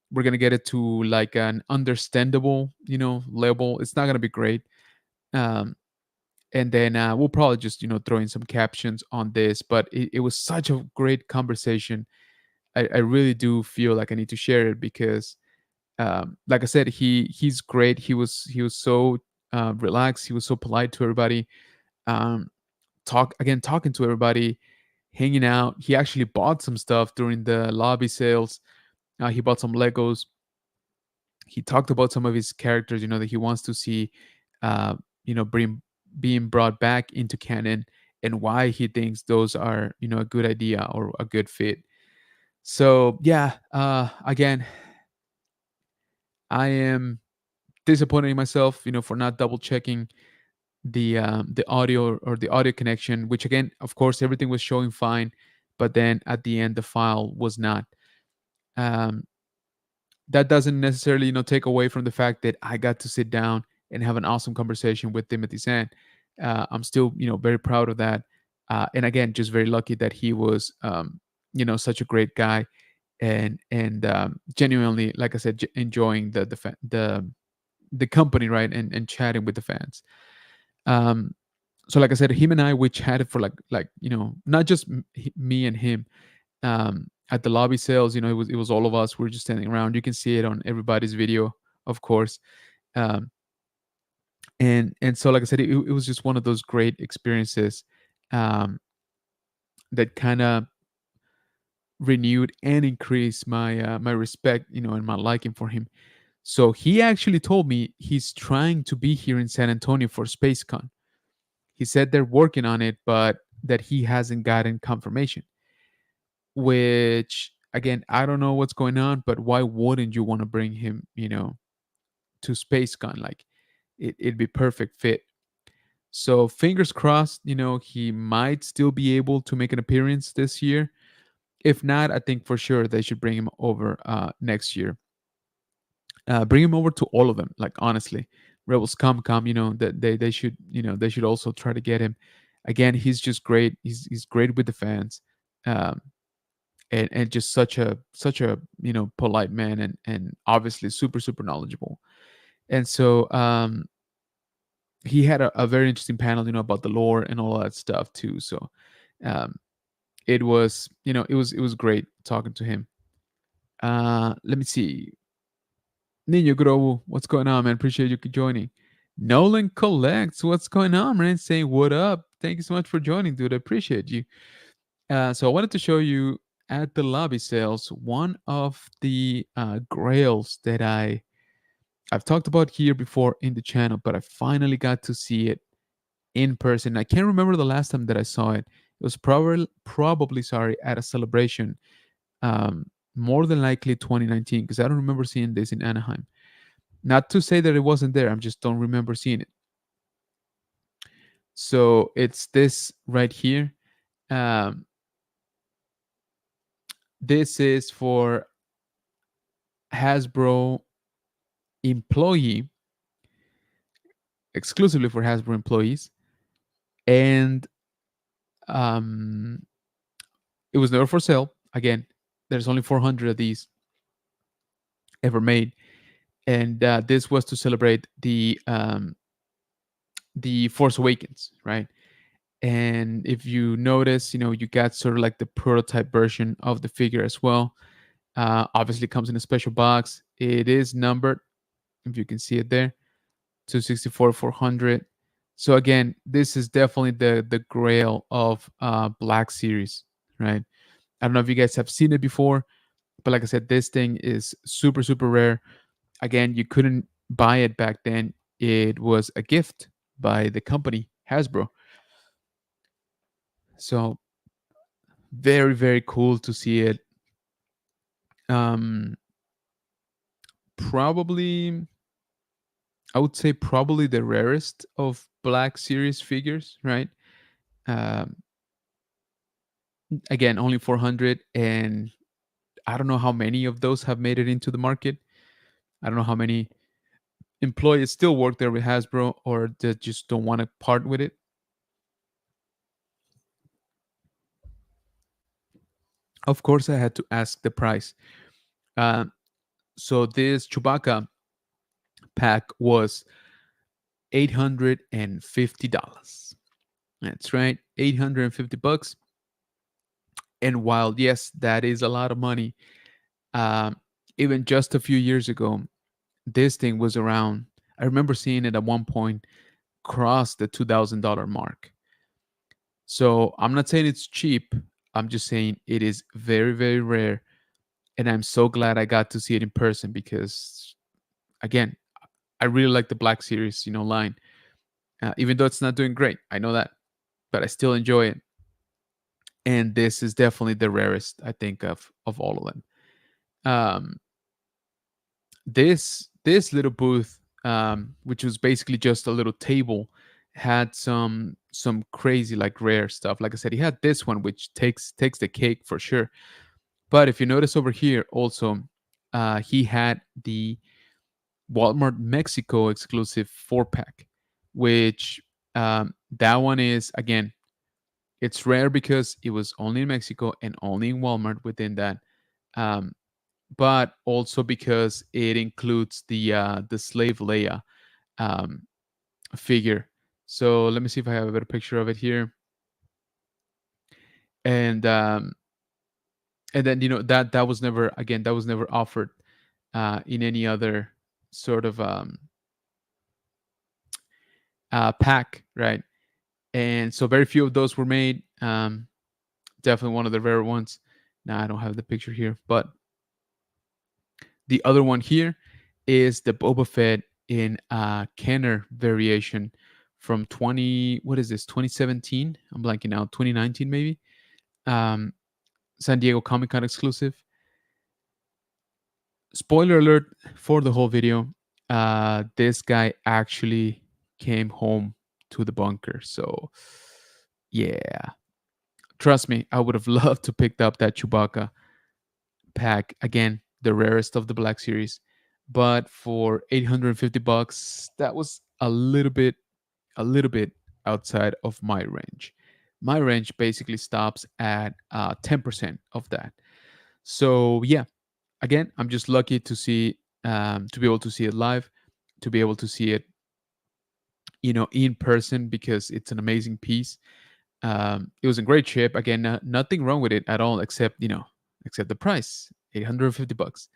we're gonna get it to like an understandable, level. It's not gonna be great. Um, and then we'll probably just throw in some captions on this. But it was such a great conversation. I really do feel like I need to share it because, like I said, he's great. He was so relaxed. He was so polite to everybody. Um, talking to everybody, hanging out. He actually bought some stuff during the lobby sales. He bought some Legos. He talked about some of his characters, that he wants to see, uh, being brought back into canon, and why he thinks those are, a good idea or a good fit. So yeah, again, I am disappointed in myself, for not double checking the audio or the audio connection. Which again, of course, everything was showing fine, but then at the end, the file was not. Um, that doesn't necessarily take away from the fact that I got to sit down and have an awesome conversation with Timothy Zahn. I'm still very proud of that, and again, just very lucky that he was such a great guy, and genuinely, like I said, enjoying the company, right, and chatting with the fans. um so like I said, him and I, we chatted for like not just me and him. At the lobby sales, it was all of us. We're just standing around. You can see it on everybody's video, of course. um And so, like I said, it was just one of those great experiences um, that kind of renewed and increased my respect, and my liking for him. So he actually told me he's trying to be here in San Antonio for SpaceCon. He said they're working on it, but that he hasn't gotten confirmation. Which again, I don't know what's going on, but why wouldn't you want to bring him, to SpaceCon? Like it'd be perfect fit. So fingers crossed, he might still be able to make an appearance this year. If not, I think for sure they should bring him over next year. Bring him over to all of them. Like honestly, Rebels come. That they should they should also try to get him. Again, he's just great. He's great with the fans, um, and just such a polite man, and obviously super super knowledgeable. And so he had a very interesting panel, about the lore and all that stuff too. So um, it was it was great talking to him. Let me see. Nino Grobu, what's going on, man? Appreciate you joining. Nolan Collects, what's going on, man? Saying what up. Thank you so much for joining, dude. I appreciate you. So I wanted to show you at the lobby sales one of the grails that I've talked about here before in the channel, but I finally got to see it in person. I can't remember the last time that I saw it. It was probably sorry at a celebration, um, more than likely 2019, because I don't remember seeing this in Anaheim. Not to say that it wasn't there, I just don't remember seeing it. So it's this right here. Um, this is for Hasbro employee, exclusively for Hasbro employees, and um, it was never for sale. Again, there's only 400 of these ever made, and this was to celebrate the Force Awakens, right? And if you notice, you got sort of like the prototype version of the figure as well. Obviously, comes in a special box. It is numbered, if you can see it there, 264 400. So again, this is definitely the grail of Black Series, right? I don't know if you guys have seen it before, but like I said, this thing is super super rare. Again, you couldn't buy it back then. It was a gift by the company Hasbro. So very very cool to see it. Um, probably I would say probably the rarest of Black Series figures, right? Um, again, only 400, and I don't know how many of those have made it into the market. I don't know how many employees still work there with Hasbro or they just don't want to part with it. Of course, I had to ask the price. Uh, so this Chewbacca pack was $850. That's right, $850. And while yes, that is a lot of money, um, even just a few years ago, this thing was around. I remember seeing it at one point cross the $2,000 mark. So I'm not saying it's cheap. I'm just saying it is very, very rare. And I'm so glad I got to see it in person because, again, I really like the Black Series, line. Even though it's not doing great, I know that, but I still enjoy it. And this is definitely the rarest, I think, of all of them. Um, this little booth, which was basically just a little table, had some crazy like rare stuff. Like I said, he had this one which takes the cake for sure. But if you notice over here also, he had the Walmart Mexico exclusive 4-pack, which that one is, again, it's rare because it was only in Mexico and only in Walmart within that. Um, but also because it includes the slave Leia um, figure. So let me see if I have a better picture of it here. And and then that was never, again, that was never offered in any other sort of pack, right? And so very few of those were made. Definitely one of the rare ones. Now I don't have the picture here, but the other one here is the Boba Fett in Kenner variation from 20. What is this? 2017. I'm blanking out. 2019 maybe. Um, San Diego Comic Con exclusive. Spoiler alert for the whole video. This guy actually came home to the bunker. So yeah, trust me, I would have loved to pick up that Chewbacca pack again, the rarest of the Black Series. But for 850 bucks, that was a little bit outside of my range. My range basically stops at 10% of that. So yeah, again, I'm just lucky to be able to see it live, to be able to see it, in person because it's an amazing piece. It was in great shape. Again, nothing wrong with it at all, except the price, 850 bucks.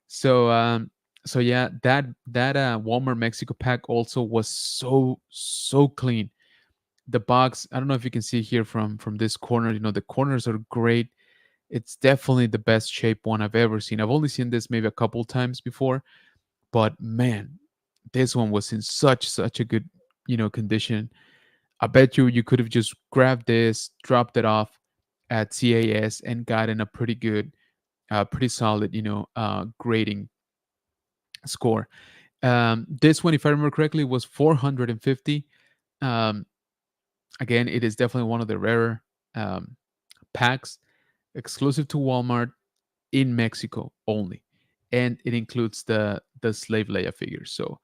So, so yeah, that Walmart Mexico pack also was so clean. The box, I don't know if you can see here from this corner. The corners are great. It's definitely the best shape one I've ever seen. I've only seen this maybe a couple times before, but man, this one was in such a good condition. I bet you could have just grabbed this, dropped it off at CAS, and gotten a pretty good, pretty solid, grading score. This one, if I remember correctly, was 450. Um, Again, it is definitely one of the rarer packs, exclusive to Walmart in Mexico only, and it includes the Slave Leia figure. So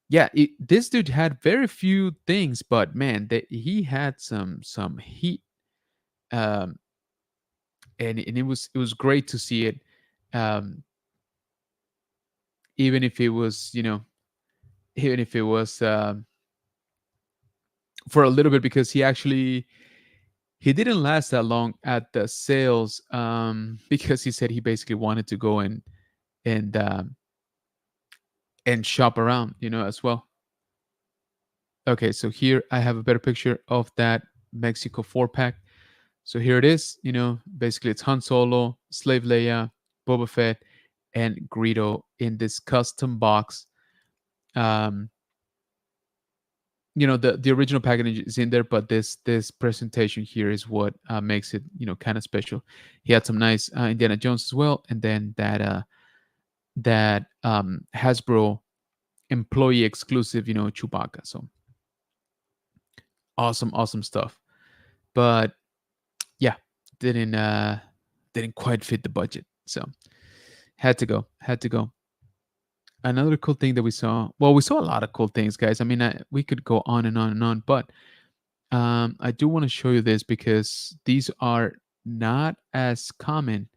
yeah, this dude had very few things, but man, he had some heat, um, and it was great to see it, um, even if it was even if it was for a little bit, because he didn't last that long at the sales, because he said he basically wanted to go and um, and shop around, as well. Okay, so here I have a better picture of that Mexico 4 pack. So here it is. Basically it's Han Solo, Slave Leia, Boba Fett, and Greedo in this custom box. Um, the original packaging is in there, but this presentation here is what makes it kind of special. He had some nice Indiana Jones as well, and then that Hasbro employee exclusive, Chewbacca. So awesome stuff. But yeah, didn't uh didn't quite fit the budget. So had to go. Another cool thing that we saw. Well, we saw a lot of cool things, guys. I mean, we could go on and on and on, but I do want to show you this because these are not as common,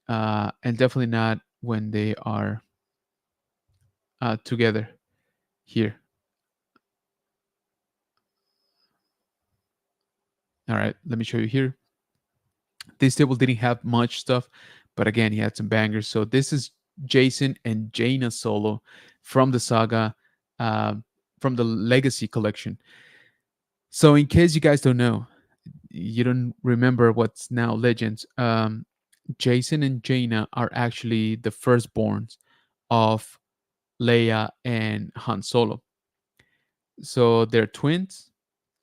and definitely not when they are together here. All right, let me show you here. This table didn't have much stuff, but again, he had some bangers. So this is Jason and Jaina Solo from the saga, uh, from the Legacy collection. So in case you guys don't know, you don't remember what's now Legends, Jason and Jaina are actually the firstborns of Leia and Han Solo. So they're twins,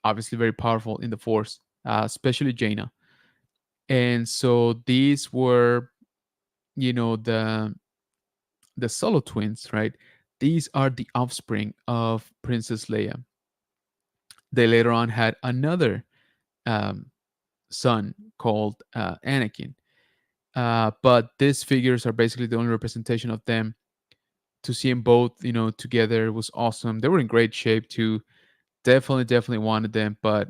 obviously very powerful in the Force, especially Jaina. And so these were, the Solo twins, right? These are the offspring of Princess Leia. They later on had another um, son called Anakin. But these figures are basically the only representation of them. To see them both, together was awesome. They were in great shape too. Definitely wanted them. But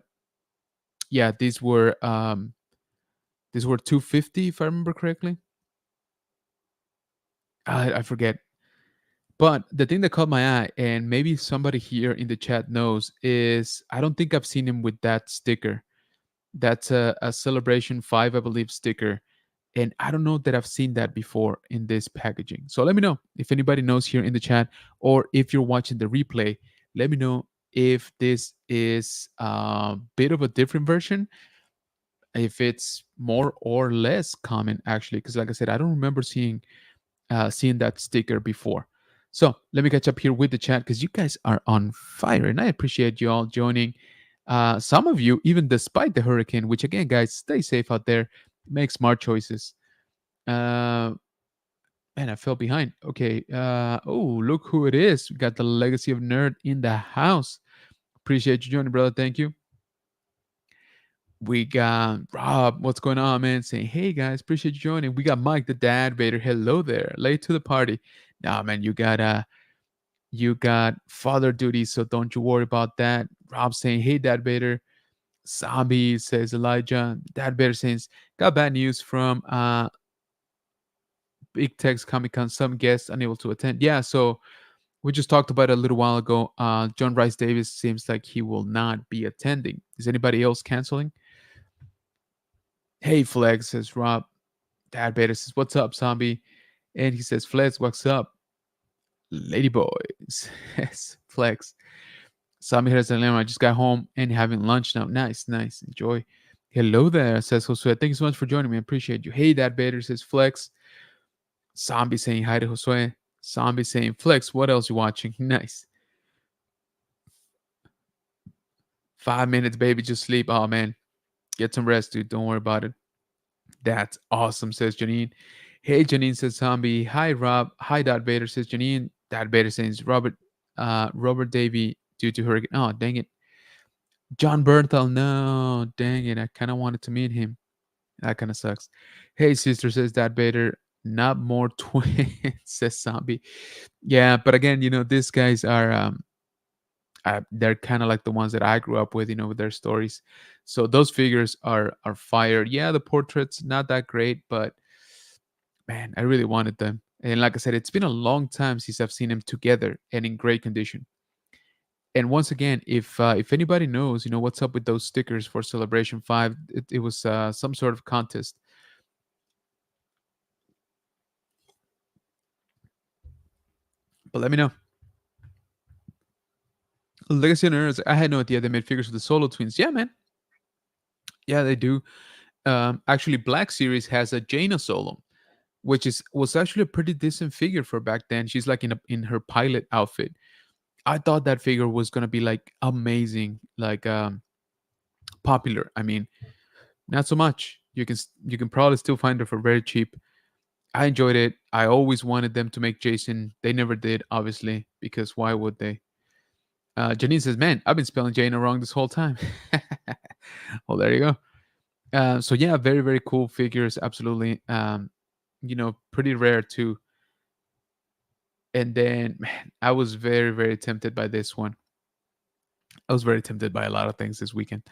yeah, these were 250 if I remember correctly. I forget. But the thing that caught my eye, and maybe somebody here in the chat knows, is I don't think I've seen him with that sticker. That's a Celebration 5, I believe, sticker. And I don't know that I've seen that before in this packaging. So let me know if anybody knows here in the chat, or if you're watching the replay, let me know if this is a bit of a different version, if it's more or less common actually, because like I said, I don't remember seeing that sticker before. So let me catch up here with the chat because you guys are on fire, and I appreciate you all joining. Some of you, even despite the hurricane, which again, guys, stay safe out there, make smart choices. Uh, Man, I fell behind. Okay. Oh, look who it is. We got the Legacy of Nerd in the house. Appreciate you joining, brother. Thank you. We got Rob. What's going on, man? Saying, hey guys, appreciate you joining. We got Mike, the Dad Vader. Hello there. Late to the party. Nah, man, you got father duties, so don't you worry about that. Rob saying, hey, Dad Vader. Zombie says Elijah. Dad Vader says, got bad news from Big Tech's Comic Con. Some guests unable to attend. Yeah, so we just talked about it a little while ago. John Rice Davis seems like he will not be attending. Is anybody else canceling? Hey, Flex, says Rob. Dad Vader says, what's up, zombie? And he says, Flex, what's up? Lady boys. Yes, Flex. Zombie has a lemon. I just got home and having lunch now. Nice, nice. Enjoy. Hello there, says Josue. Thank you so much for joining me. I appreciate you. Hey, Dad Vader, says Flex. Zombie saying hi to Josue. Zombie saying, Flex, what else you watching? Nice. 5 minutes, baby, just sleep. Oh, man. Get some rest, dude. Don't worry about it. That's awesome, says Janine. Hey, Janine, says Zombie. Hi, Rob. Hi, Dad Vader, says Janine. Dad Vader says Robert Davy due to hurricane. Oh, dang it. John Bernthal. No, dang it. I kind of wanted to meet him. That kind of sucks. Hey, sister, says Dad Vader. Not more twins, says Zombie. Yeah, but again, these guys are they're kind of like the ones that I grew up with, with their stories. So those figures are fire. Yeah, the portraits not that great, but man, I really wanted them. And like I said, it's been a long time since I've seen them together and in great condition. And once again, if anybody knows, what's up with those stickers for Celebration 5, it was some sort of contest. But let me know. Legacy and Earth, I had no idea they made figures with the Solo Twins. Yeah, man. Yeah, they do. Actually, Black Series has a Jaina Solo, which was actually a pretty decent figure for back then. She's like in her pilot outfit. I thought that figure was gonna be like amazing, like popular. I mean, not so much. You can probably still find her for very cheap. I enjoyed it. I always wanted them to make Jason. They never did, obviously, because why would they? Janine says, "Man, I've been spelling Jaina wrong this whole time." Well, there you go. So yeah, very very cool figures. Absolutely. Pretty rare too. And then, man, I was very very tempted by this one. I was very tempted by a lot of things this weekend.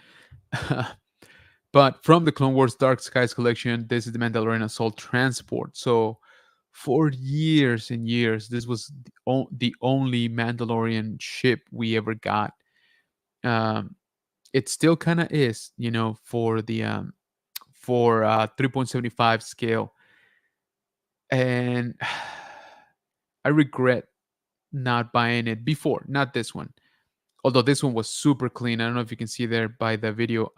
But from the Clone Wars Dark Skies collection, this is the Mandalorian Assault Transport. So for years and years, this was the only Mandalorian ship we ever got. Um, it still kind of is, for the for 3.75 scale, and I regret not buying it before, not this one. Although this one was super clean. I don't know if you can see there by the video.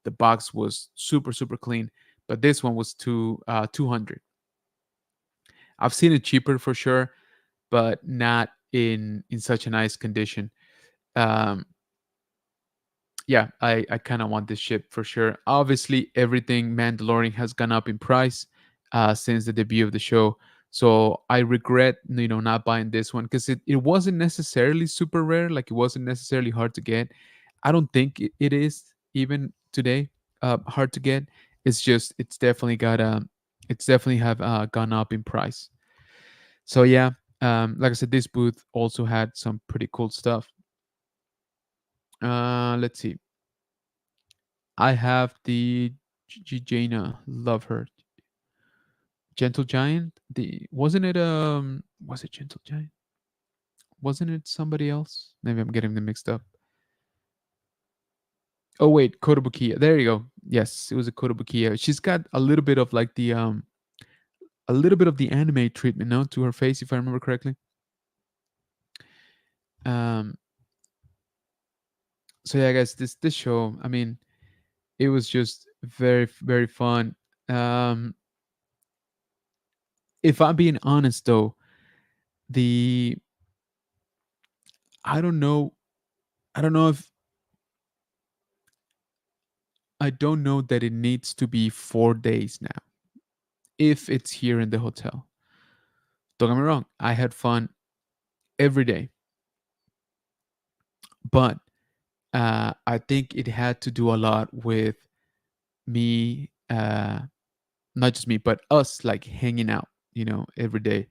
The box was super super clean, but this one was 200. I've seen it cheaper for sure, but not in such a nice condition. Um, yeah, I kind of want this ship for sure. Obviously, everything Mandalorian has gone up in price since the debut of the show. So I regret, not buying this one because it wasn't necessarily super rare. Like it wasn't necessarily hard to get. I don't think it is even today hard to get. It's just it's definitely have gone up in price. So yeah, like I said, this booth also had some pretty cool stuff. Let's see. I have the Jaina. Love her. Gentle Giant. The wasn't it was it Gentle Giant? Wasn't it somebody else? Maybe I'm getting them mixed up. Oh wait, Kotobukiya. There you go. Yes, it was a Kotobukiya. She's got a little bit of like the a little bit of the anime treatment now to her face, if I remember correctly. Um So yeah, guys, this show, I mean, it was just very very fun. Um, if I'm being honest though, the I don't know, I don't know if I don't know that it needs to be 4 days now. If it's here in the hotel, don't get me wrong, I had fun every day, but I think it had to do a lot with me, not just me, but us, like hanging out, every day.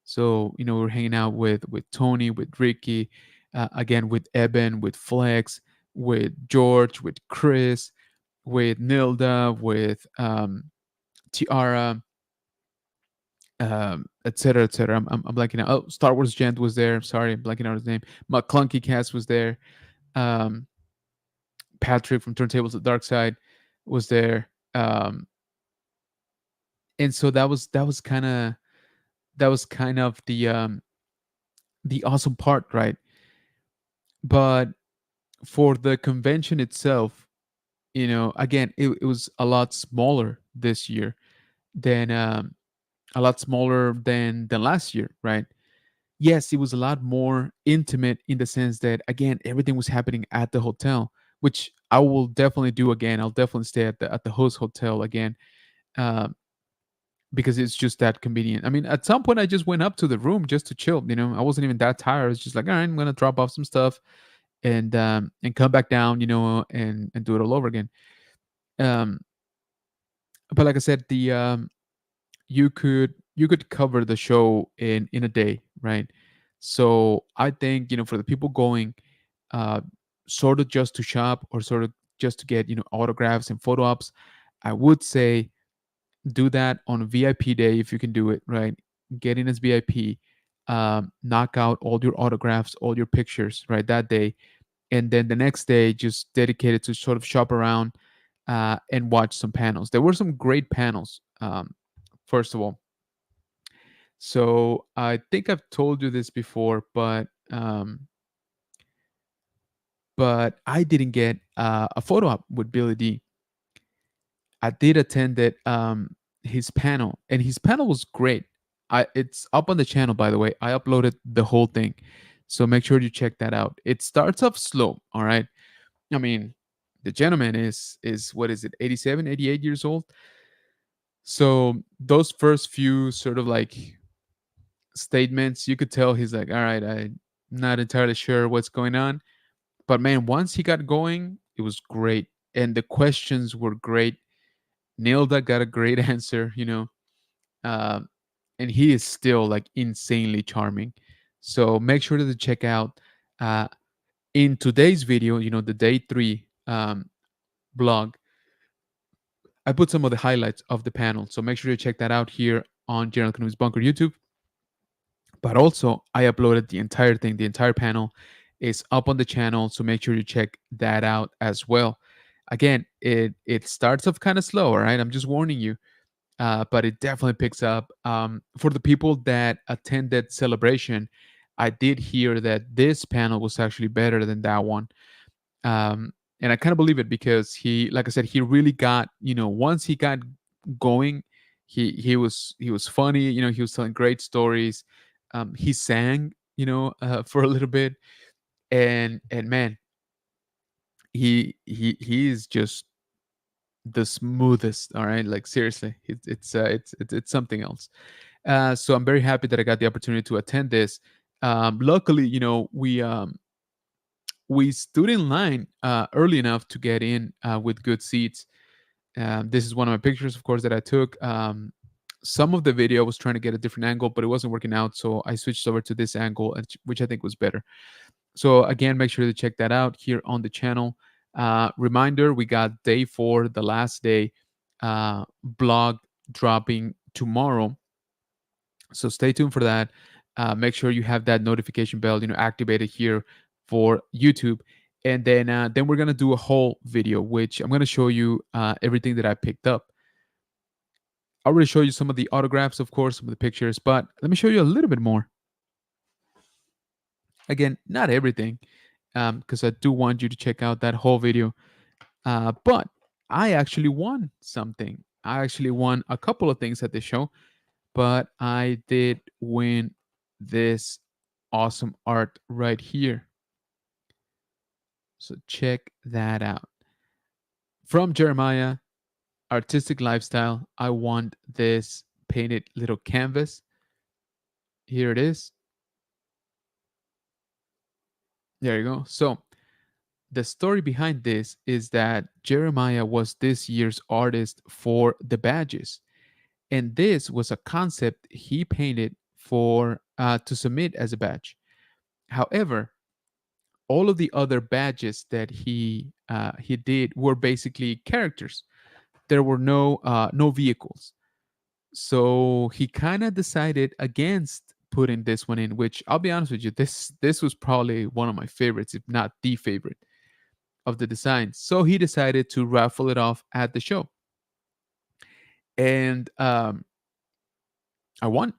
So we're hanging out with Tony, with Ricky, again with Eben, with Flex, with George, with Chris, with Nilda, with Tiara, et cetera, et cetera. I'm blanking out. Oh, Star Wars Gent was there. Sorry, I'm blanking out his name. McClunky Cast was there. Um, Patrick from Turntables to Dark Side was there. And so that was kind of the awesome part, right? But for the convention itself, again, it was a lot smaller this year than a lot smaller than last year, right? Yes, it was a lot more intimate in the sense that again everything was happening at the hotel, which I will definitely do again. I'll definitely stay at the host hotel again, uh, because it's just that convenient. I mean, at some point I just went up to the room just to chill. I wasn't even that tired. I was just like, all right, I'm gonna drop off some stuff and come back down, and do it all over again. Um, but like I said, the you could cover the show in a day, right? So I think for the people going, uh, sort of just to shop or sort of just to get autographs and photo ops, I would say do that on a VIP day if you can do it, right? Get in as VIP, knock out all your autographs, all your pictures, right, that day, and then the next day just dedicated to sort of shop around and watch some panels. There were some great panels. First of all, so I think I've told you this before, but I didn't get a photo op with Billy D. I did attend his panel, and his panel was great. It's up on the channel, by the way. I uploaded the whole thing, so make sure you check that out. It starts off slow, all right. I mean, the gentleman is what is it, 87, 88 years old. So those first few sort of like statements, you could tell he's like, all right, I'm not entirely sure what's going on. But man, once he got going, it was great. And the questions were great. Nilda got a great answer, uh, and he is still like insanely charming. So make sure to check out in today's video, the day 3 blog. I put some of the highlights of the panel. So make sure to check that out here on General Canoe's Bunker YouTube. But also, I uploaded the entire thing. The entire panel is up on the channel, so make sure you check that out as well. Again, it starts off kind of slow, all right? I'm just warning you, but it definitely picks up. For the people that attended Celebration, I did hear that this panel was actually better than that one. And I kind of believe it because he, like I said, he really got, once he got going, he was funny. He was telling great stories. He sang, for a little bit, and man, he is just the smoothest. All right, like seriously, it's something else. So I'm very happy that I got the opportunity to attend this. Luckily, we stood in line early enough to get in with good seats. This is one of my pictures, of course, that I took. Some of the video I was trying to get a different angle, but it wasn't working out, so I switched over to this angle, which I think was better. So again, make sure to check that out here on the channel. Reminder: we got day 4, the last day, blog dropping tomorrow. So stay tuned for that. Make sure you have that notification bell, activated here for YouTube, and then we're gonna do a whole video, which I'm gonna show you everything that I picked up. I already show you some of the autographs, of course, some of the pictures, but let me show you a little bit more. Again, not everything. because I do want you to check out that whole video. But I actually won something. I actually won a couple of things at the show, but I did win this awesome art right here. So check that out. From Jeremiah, Artistic Lifestyle, I won this painted little canvas. Here it is. There you go. So the story behind this is that Jeremiah was this year's artist for the badges. And this was a concept he painted for to submit as a badge. However, all of the other badges that he did were basically characters. There were no vehicles. So he kind of decided against putting this one in, which I'll be honest with you, this was probably one of my favorites, if not the favorite of the designs. So he decided to raffle it off at the show, and I won.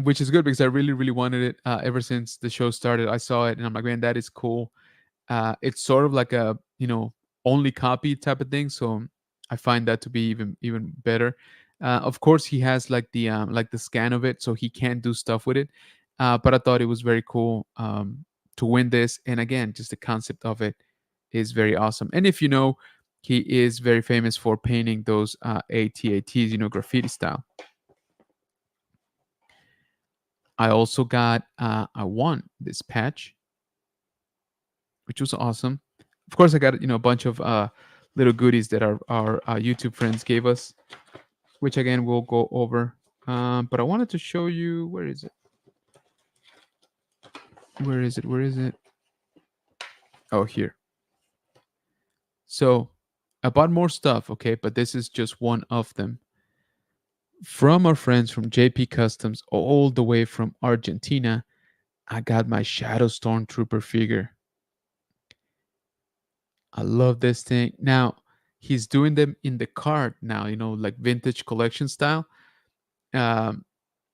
Which is good because I really, really wanted it ever since the show started. I saw it and I'm like, man, that is cool. It's sort of like a only copy type of thing, so I find that to be even better. Of course, he has like the scan of it, so he can do stuff with it. But I thought it was very cool to win this, and again, just the concept of it is very awesome. And if you know, he is very famous for painting those ATATs, graffiti style. I also got I won this patch, which was awesome. Of course, I got a bunch of little goodies that our YouTube friends gave us, which again we'll go over. But I wanted to show you, where is it? Where is it? Where is it? Oh, here. So I bought more stuff, okay, but this is just one of them. From our friends from JP Customs, all the way from Argentina, I got my Shadow Stormtrooper figure. I love this thing. Now, he's doing them in the card now, like vintage collection style, um,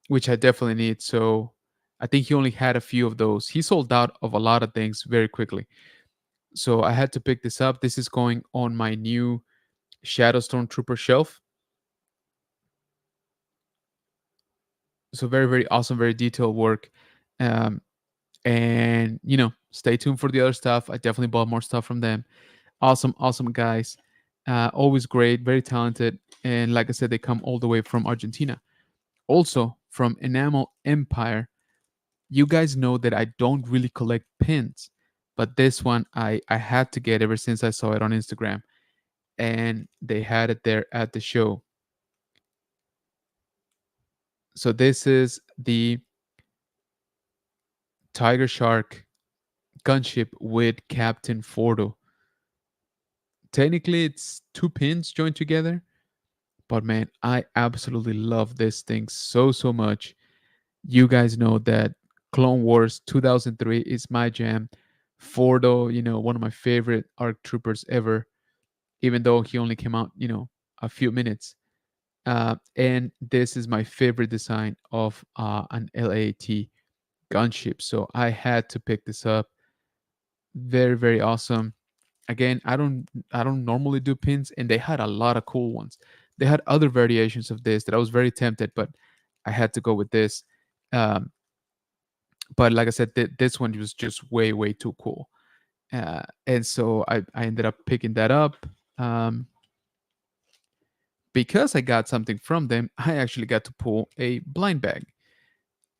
which I definitely need. So I think he only had a few of those. He sold out of a lot of things very quickly. So I had to pick this up. This is going on my new Shadow Stormtrooper shelf. So very, very awesome, very detailed work. Um, and, stay tuned for the other stuff. I definitely bought more stuff from them. Awesome, awesome guys. Always great, very talented. And like I said, they come all the way from Argentina. Also, from Enamel Empire, you guys know that I don't really collect pins, but this one I had to get ever since I saw it on Instagram. And they had it there at the show. So this is the Tiger Shark gunship with Captain Fordo. Technically, it's two pins joined together, but man, I absolutely love this thing so, so much. You guys know that Clone Wars 2003 is my jam. Fordo, one of my favorite ARC troopers ever, even though he only came out, a few minutes. And this is my favorite design of an LAT gunship. So I had to pick this up. Very, very awesome. Again, I don't normally do pins, and they had a lot of cool ones. They had other variations of this that I was very tempted, but I had to go with this. Um, but like I said, this one was just way, way too cool. And so I ended up picking that up. Because I got something from them, I actually got to pull a blind bag.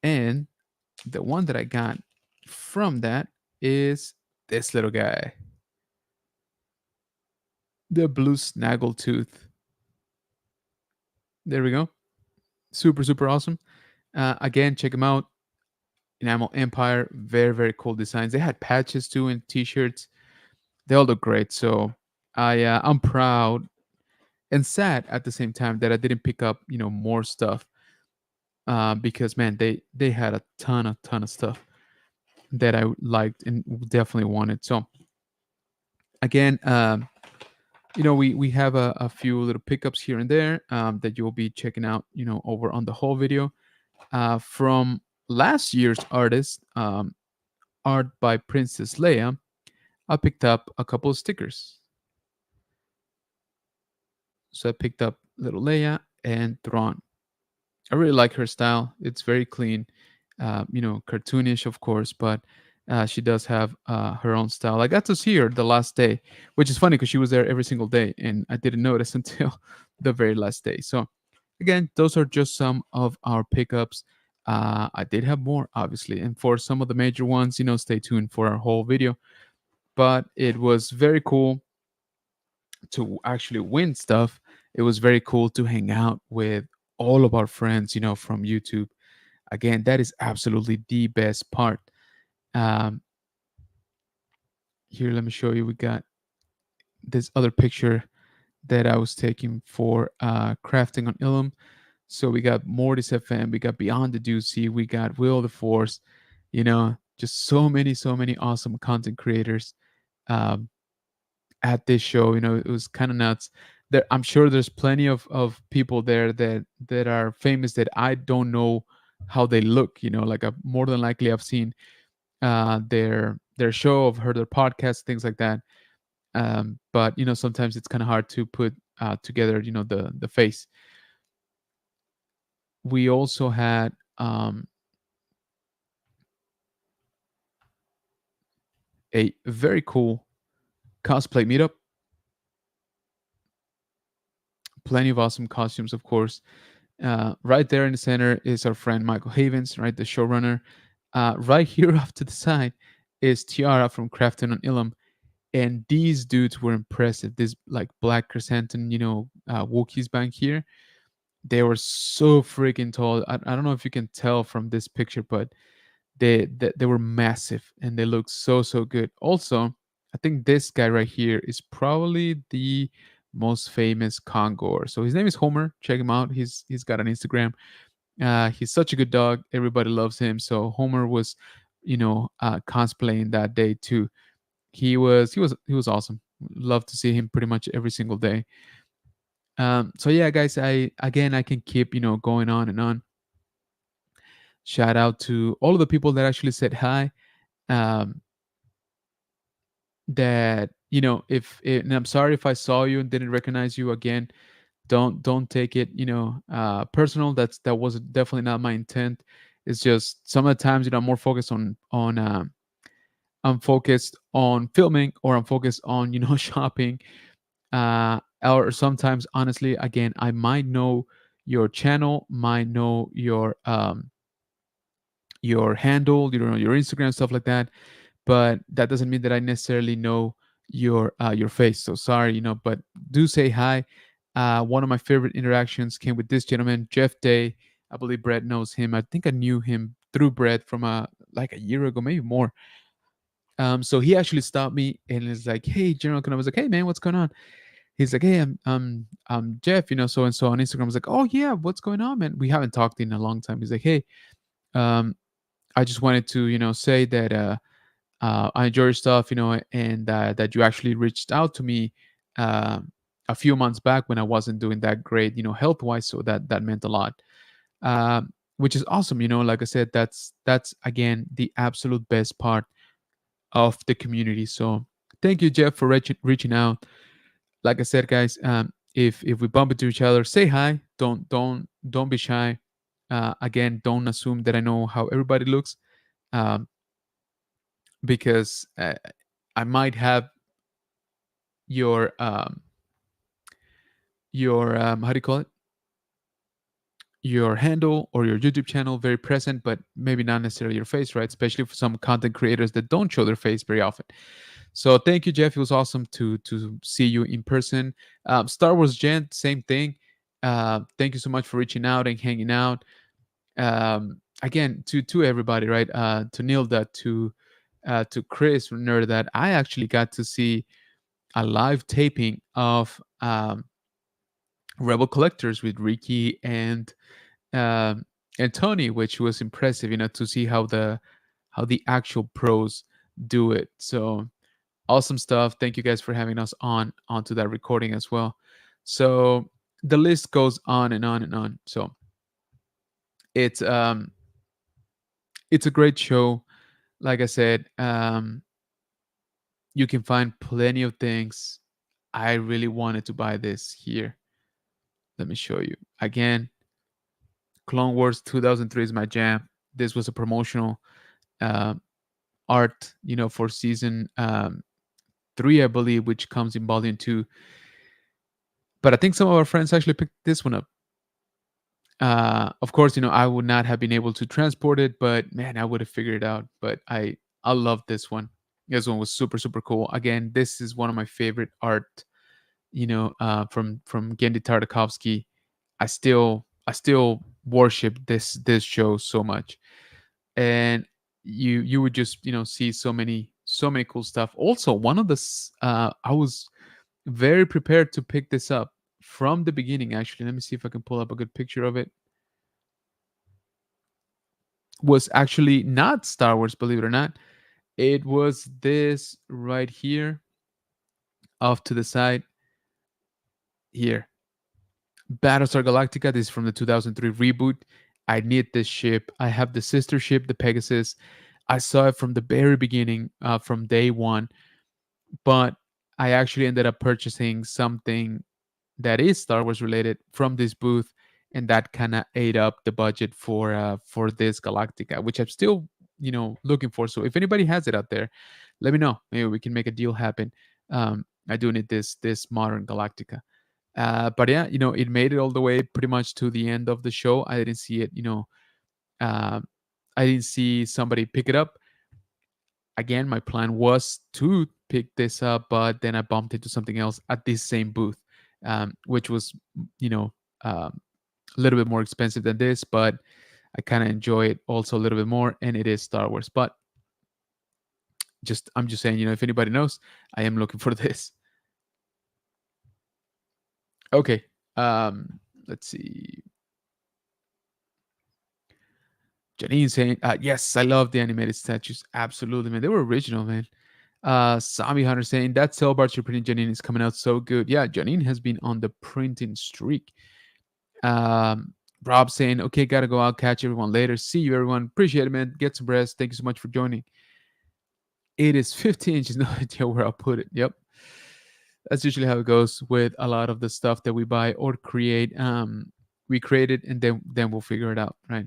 And the one that I got from that is this little guy, the blue snaggletooth. There we go. Super, super awesome. Again, check them out. Enamel Empire, very, very cool designs. They had patches too and t-shirts. They all look great. So I'm proud and sad at the same time that I didn't pick up, more stuff. Because man, they had a ton of stuff that I liked and definitely wanted. So again, we have a few little pickups here and there that you'll be checking out, over on the whole video. From last year's artist, art by Princess Leia, I picked up a couple of stickers. So I picked up little Leia and Thrawn. I really like her style. It's very clean, cartoonish, of course, but she does have her own style. I got to see her the last day, which is funny because she was there every single day, and I didn't notice until the very last day. So, again, those are just some of our pickups. I did have more, obviously, and for some of the major ones, stay tuned for our whole video. But it was very cool to actually win stuff. It was very cool to hang out with all of our friends, from YouTube. Again, that is absolutely the best part. Um, Here, let me show you. We got this other picture that I was taking for crafting on Ilum. So we got Mortis FM, we got Beyond the Doozy, we got Will of the Force, just so many awesome content creators um, at this show. It was kind of nuts. I'm sure there's plenty of people there that are famous that I don't know how they look. Like more than likely I've seen their show, I've heard their podcast, things like that. But sometimes it's kind of hard to put together, the face. We also had a very cool cosplay meetup. Plenty of awesome costumes, of course. Right there in the center is our friend Michael Havens, right, the showrunner. Right here off to the side is Tiara from Crafton on Ilum, and these dudes were impressive. This like black chrysanthemum, Wookiees back here, they were so freaking tall. I don't know if you can tell from this picture, but they were massive and they looked so good. Also, I think this guy right here is probably the most famous Kongor. So his name is Homer. Check him out. He's got an Instagram. He's such a good dog. Everybody loves him. So Homer was, cosplaying that day too. He was awesome. Love to see him pretty much every single day. So yeah, guys, I can keep going on and on. Shout out to all of the people that actually said hi. Um, that if and I'm sorry if I saw you and didn't recognize you again. Don't take it personal. That was definitely not my intent. It's just some of the times I'm more focused on I'm focused on filming, or I'm focused on shopping, or sometimes honestly, again, I might know your channel, might know your handle, your Instagram, stuff like that, but that doesn't mean that I necessarily know your face. So sorry, but do say hi. One of my favorite interactions came with this gentleman, Jeff Day. I believe Brett knows him. I think I knew him through Brett from like a year ago, maybe more. So he actually stopped me and is like, "Hey, General," and I was like, "Hey, man, what's going on?" He's like, "Hey, I'm Jeff, so and so on Instagram." I was like, "Oh yeah, what's going on, man? We haven't talked in a long time." He's like, "Hey, um, I just wanted to say that I enjoy your stuff, and that you actually reached out to me a few months back when I wasn't doing that great, health wise. So that meant a lot, which is awesome. Like I said, that's again the absolute best part of the community. So thank you, Jeff, for reaching out. Like I said, guys, if we bump into each other, say hi. Don't be shy. Again, don't assume that I know how everybody looks, um, because I might have your how do you call it, your handle or your YouTube channel very present, but maybe not necessarily your face, right? Especially for some content creators that don't show their face very often. So thank you, Jeff. It was awesome to see you in person. Star Wars Gen, same thing. Thank you so much for reaching out and hanging out. Again, to everybody, right? To Nilda, to Chris from Nerd, that I actually got to see a live taping of Rebel Collectors with Ricky um, and Tony, which was impressive. To see how the actual pros do it. So awesome stuff. Thank you guys for having us onto that recording as well. So the list goes on and on and on. So it's um it's a great show. Like I said, you can find plenty of things. I really wanted to buy this here. Let me show you again. Clone Wars 2003 is my jam. This was a promotional uh, art, for season 3, I believe, which comes in volume 2. But I think some of our friends actually picked this one up. Of course, I would not have been able to transport it, but man, I would have figured it out. But I love this one. This one was super super cool. Again, this is one of my favorite art. From Gendy Tartakovsky. I still worship this show so much, and you would just see so many cool stuff. Also, one of I was very prepared to pick this up from the beginning. Actually, let me see if I can pull up a good picture of it. Was actually not Star Wars, believe it or not. It was this right here, off to the side here. Battlestar Galactica. This is from the 2003 reboot. I need this ship. I have the sister ship, the Pegasus. I saw it from the very beginning, from day one. But I actually ended up purchasing something that is Star Wars related from this booth, and that kind of ate up the budget for this Galactica, which I'm still looking for. So if anybody has it out there, let me know. Maybe we can make a deal happen. I do need this modern Galactica. But yeah, it made it all the way pretty much to the end of the show. I didn't see it. Uh, I didn't see somebody pick it up. Again, my plan was to pick this up, but then I bumped into something else at this same booth, which was, you know, um, a little bit more expensive than this, but I kind of enjoy it also a little bit more, and it is Star Wars. But I'm just saying, if anybody knows, I am looking for this. Okay, let's see. Janine saying, yes, I love the animated statues. Absolutely, man. They were original, man. Sami Hunter saying that cell bar you're printing, Janine, is coming out so good. Yeah, Janine has been on the printing streak. Um, Rob saying, okay, gotta go out, catch everyone later. See you, everyone. Appreciate it, man. Get some rest. Thank you so much for joining. It is 15 inches. No idea where I'll put it. Yep. That's usually how it goes with a lot of the stuff that we buy or create. We create it and then we'll figure it out, right?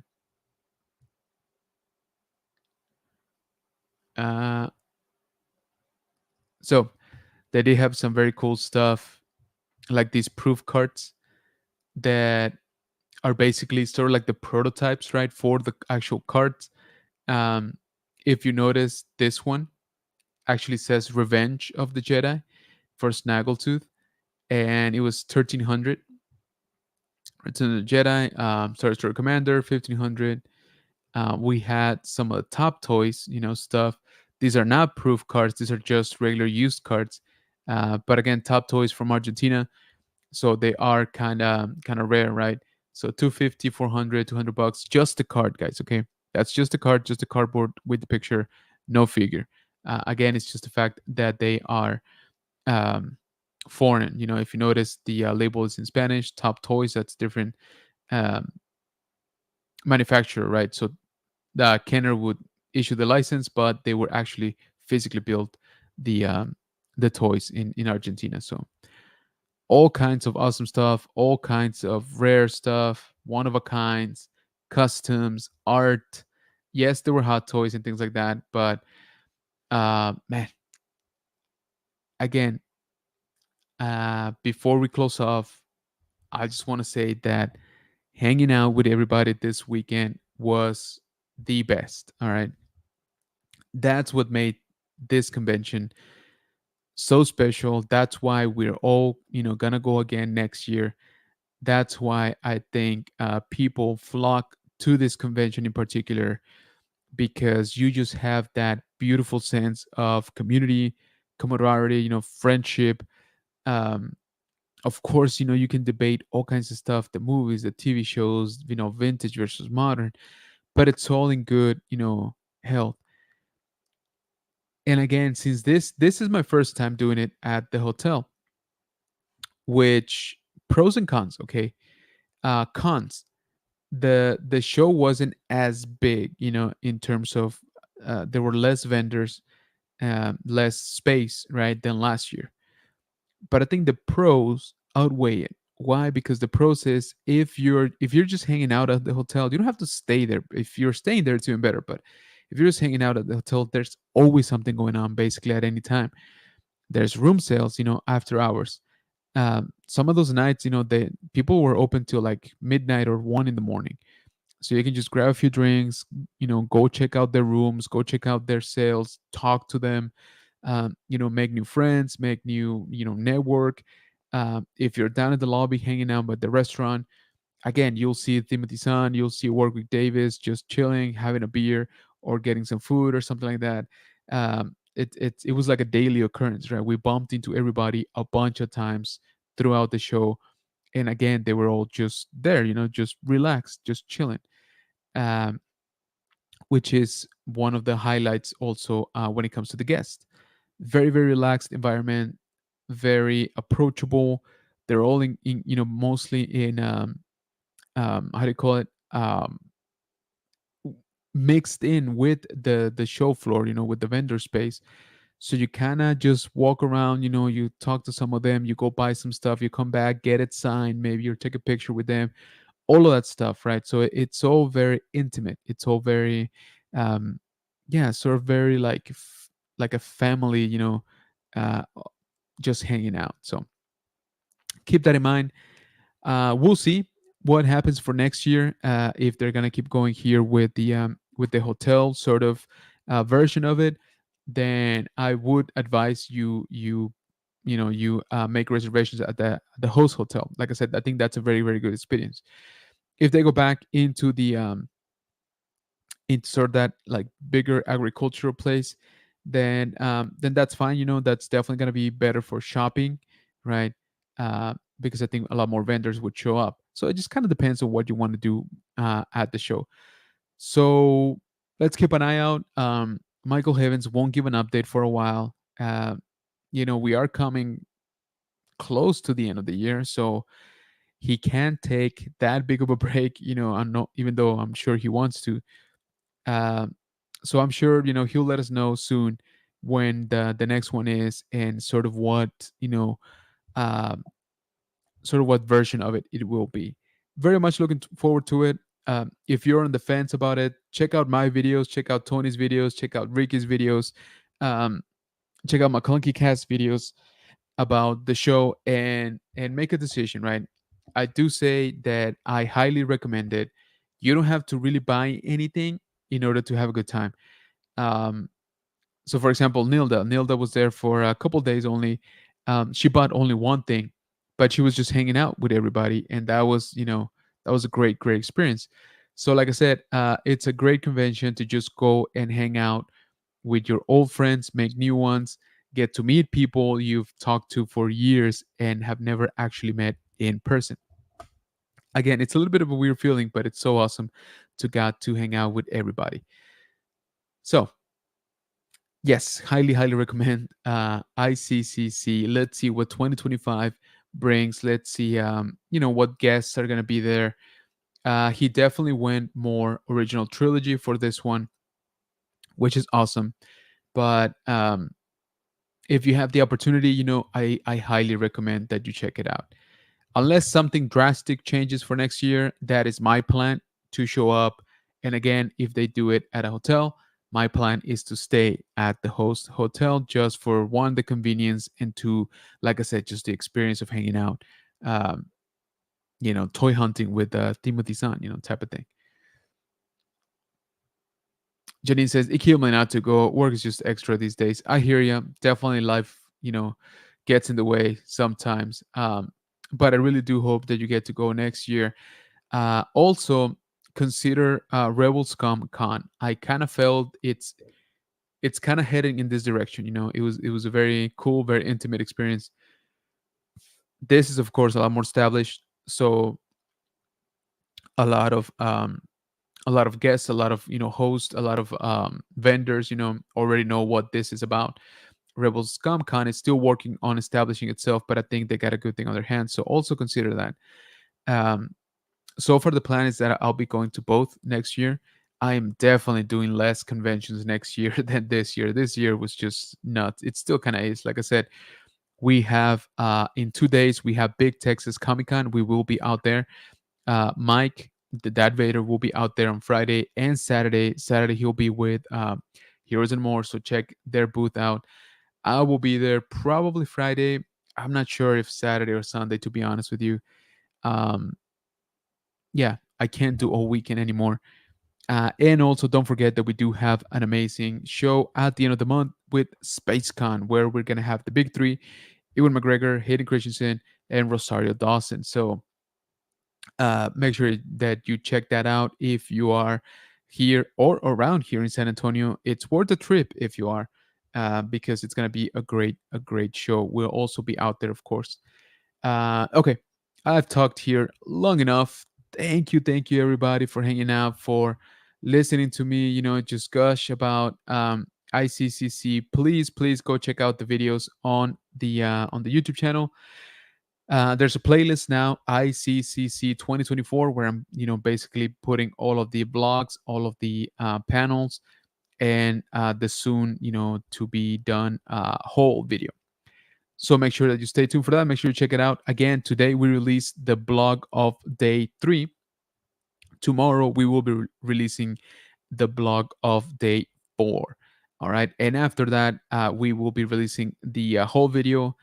Uh, so they did have some very cool stuff, like these proof cards that are basically sort of like the prototypes, right, for the actual cards. Um, if you notice, this one actually says "Revenge of the Jedi" for Snaggletooth, and it was 1300. Return of the Jedi, Star Destroyer Commander, 1500. We had some of the top toys, stuff. These are not proof cards; these are just regular used cards. But again, top toys from Argentina, so they are kind of rare, right? So 250, 400, $200, just the card, guys. Okay, that's just a card, just a cardboard with the picture, no figure. Again, it's just the fact that they are um, foreign. If you notice, the label is in Spanish. Top Toys, that's different um, manufacturer, right? So the Kenner would issue the license, but they were actually physically built the toys in Argentina. So all kinds of awesome stuff, all kinds of rare stuff, one of a kinds, customs, art. Yes, there were hot toys and things like that, but man, again, before we close off, I just want to say that hanging out with everybody this weekend was the best. All right. That's what made this convention so special. That's why we're all, going to go again next year. That's why I think people flock to this convention in particular, because you just have that beautiful sense of community, camaraderie, friendship. Um, of course, you can debate all kinds of stuff, the movies, the TV shows, vintage versus modern, but it's all in good, health. And again, since this is my first time doing it at the hotel, which pros and cons, okay? Cons. The show wasn't as big, in terms of there were less vendors, less space, right, than last year. But I think the pros outweigh it. Why? Because the pros is if you're just hanging out at the hotel, you don't have to stay there. If you're staying there, it's even better. But if you're just hanging out at the hotel, there's always something going on basically at any time. There's room sales, after hours. Some of those nights, the people were open till like midnight or 1 in the morning. So you can just grab a few drinks, go check out their rooms, go check out their sales, talk to them, make new friends, make new, network. If you're down at the lobby hanging out at the restaurant, again, you'll see Timothy Sun, you'll see Warwick Davis just chilling, having a beer or getting some food or something like that. It was like a daily occurrence, right? We bumped into everybody a bunch of times throughout the show, and again, they were all just there, just relaxed, just chilling, um, which is one of the highlights also when it comes to the guests. Very, very relaxed environment, very approachable. They're all mostly in how do you call it? Mixed in with the show floor, with the vendor space. So you kind of just walk around, you talk to some of them, you go buy some stuff, you come back, get it signed, maybe you take a picture with them, all of that stuff, right? So it's all very intimate. It's all very, yeah, sort of very like a family, uh, just hanging out. So keep that in mind. We'll see what happens for next year, if they're gonna keep going here with the hotel sort of version of it. Then I would advise you make reservations at the host hotel. Like I said, I think that's a very, very good experience. If they go back into sort of that like bigger agricultural place, then that's fine. That's definitely gonna be better for shopping, right? Because I think a lot more vendors would show up. So it just kind of depends on what you want to do at the show. So let's keep an eye out. Michael Havens won't give an update for a while. We are coming close to the end of the year, so he can't take that big of a break. I'm not, even though I'm sure he wants to. Um, so I'm sure he'll let us know soon when the next one is, and um, sort of what version of it will be. Very much looking forward to it. If you're on the fence about it, check out my videos, check out Tony's videos, check out Ricky's videos, um, check out McClunky Cast videos about the show, and make a decision. Right? I do say that I highly recommend it. You don't have to really buy anything in order to have a good time. Um, so, for example, Nilda was there for a couple days only. She bought only one thing, but she was just hanging out with everybody, and that was a great, great experience. So, like I said, it's a great convention to just go and hang out with your old friends, make new ones, get to meet people you've talked to for years and have never actually met in person. Again, it's a little bit of a weird feeling, but it's so awesome to get to hang out with everybody. So, yes, highly, highly recommend ICCC. Let's see what 2025 brings. Let's see, what guests are going to be there. He definitely went more original trilogy for this one, which is awesome. But if you have the opportunity, I highly recommend that you check it out. Unless something drastic changes for next year, that is my plan, to show up. And again, if they do it at a hotel, my plan is to stay at the host hotel, just for one, the convenience, and two, like I said, just the experience of hanging out, um, toy hunting with Timothy Sun, type of thing. Janine says, it killed me not to go. Work is just extra these days. I hear you. Definitely life, gets in the way sometimes. But I really do hope that you get to go next year. Also, consider Rebel Scum Con. I kind of felt it's kind of heading in this direction. It was a very cool, very intimate experience. This is, of course, a lot more established. So a lot of um, a lot of guests, a lot of hosts, a lot of vendors, already know what this is about. Rebel Scum Con is still working on establishing itself, but I think they got a good thing on their hands. So also consider that. Um, so far, the plan is that I'll be going to both next year. I am definitely doing less conventions next year than this year. This year was just nuts. It still kind of is. Like I said, we have in 2 days we have Big Texas Comic Con. We will be out there. Mike, the Dad Vader, will be out there on Friday and Saturday. Saturday he'll be with Heroes and More. So check their booth out. I will be there probably Friday. I'm not sure if Saturday or Sunday, to be honest with you. Um, yeah, I can't do all weekend anymore. And also, don't forget that we do have an amazing show at the end of the month with SpaceCon, where we're going to have the big three: Ewan McGregor, Hayden Christensen, and Rosario Dawson. So make sure that you check that out if you are here or around here in San Antonio. It's worth the trip if you are, because it's going to be a great show. We'll also be out there, of course. Okay, I've talked here long enough. Thank you, everybody, for hanging out, for listening to me. Just gush about ICCC. Please go check out the videos on the YouTube channel. There's a playlist now, ICCC 2024, where I'm basically putting all of the vlogs, all of the panels, and the soon to be done whole video. So make sure that you stay tuned for that. Make sure you check it out. Again, today we released the blog of day 3. Tomorrow we will be releasing the blog of day 4. All right. And after that, we will be releasing the whole video.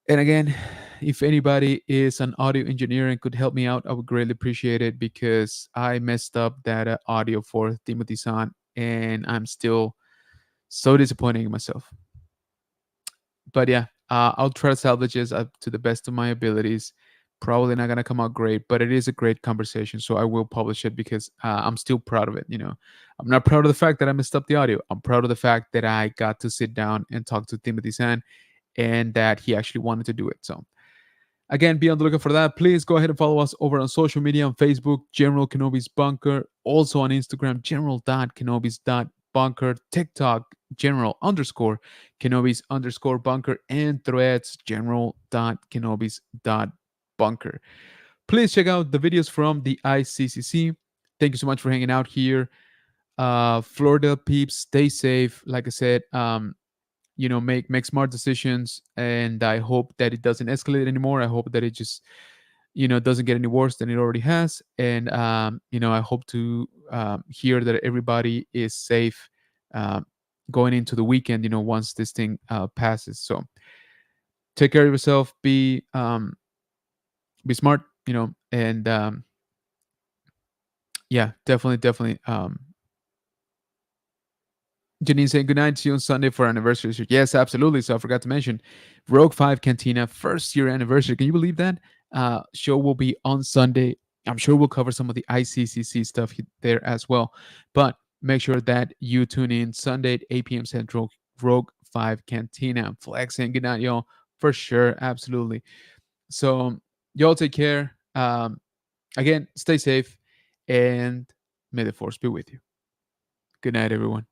And again, if anybody is an audio engineer and could help me out, I would greatly appreciate it, because I messed up that audio for Timothy San, and I'm still so disappointed in myself. But yeah, I'll try to salvage this up to the best of my abilities. Probably not gonna come out great, but it is a great conversation, so I will publish it, because I'm still proud of it. I'm not proud of the fact that I messed up the audio. I'm proud of the fact that I got to sit down and talk to Timothy San, and that he actually wanted to do it. So again, be on the lookout for that. Please go ahead and follow us over on social media, on Facebook, General Kenobi's Bunker. Also on Instagram, general.kenobis.bunker. TikTok, general_Kenobis_bunker. And Threads, general.kenobis.bunker. Please check out the videos from the ICCC. Thank you so much for hanging out here. Florida peeps, stay safe. Like I said, make smart decisions, and I hope that it doesn't escalate anymore. I hope that it just doesn't get any worse than it already has. And I hope to hear that everybody is safe going into the weekend, once this thing passes. So take care of yourself, be smart, and yeah, definitely. Janine saying good night. See you on Sunday for our anniversary. Yes, absolutely. So I forgot to mention Rogue 5 Cantina first year anniversary. Can you believe that? Show will be on Sunday. I'm sure we'll cover some of the ICCC stuff there as well. But make sure that you tune in Sunday at 8 p.m. Central, Rogue 5 Cantina. I'm flexing. Good night, y'all. For sure. Absolutely. So y'all take care. Again, stay safe, and may the force be with you. Good night, everyone.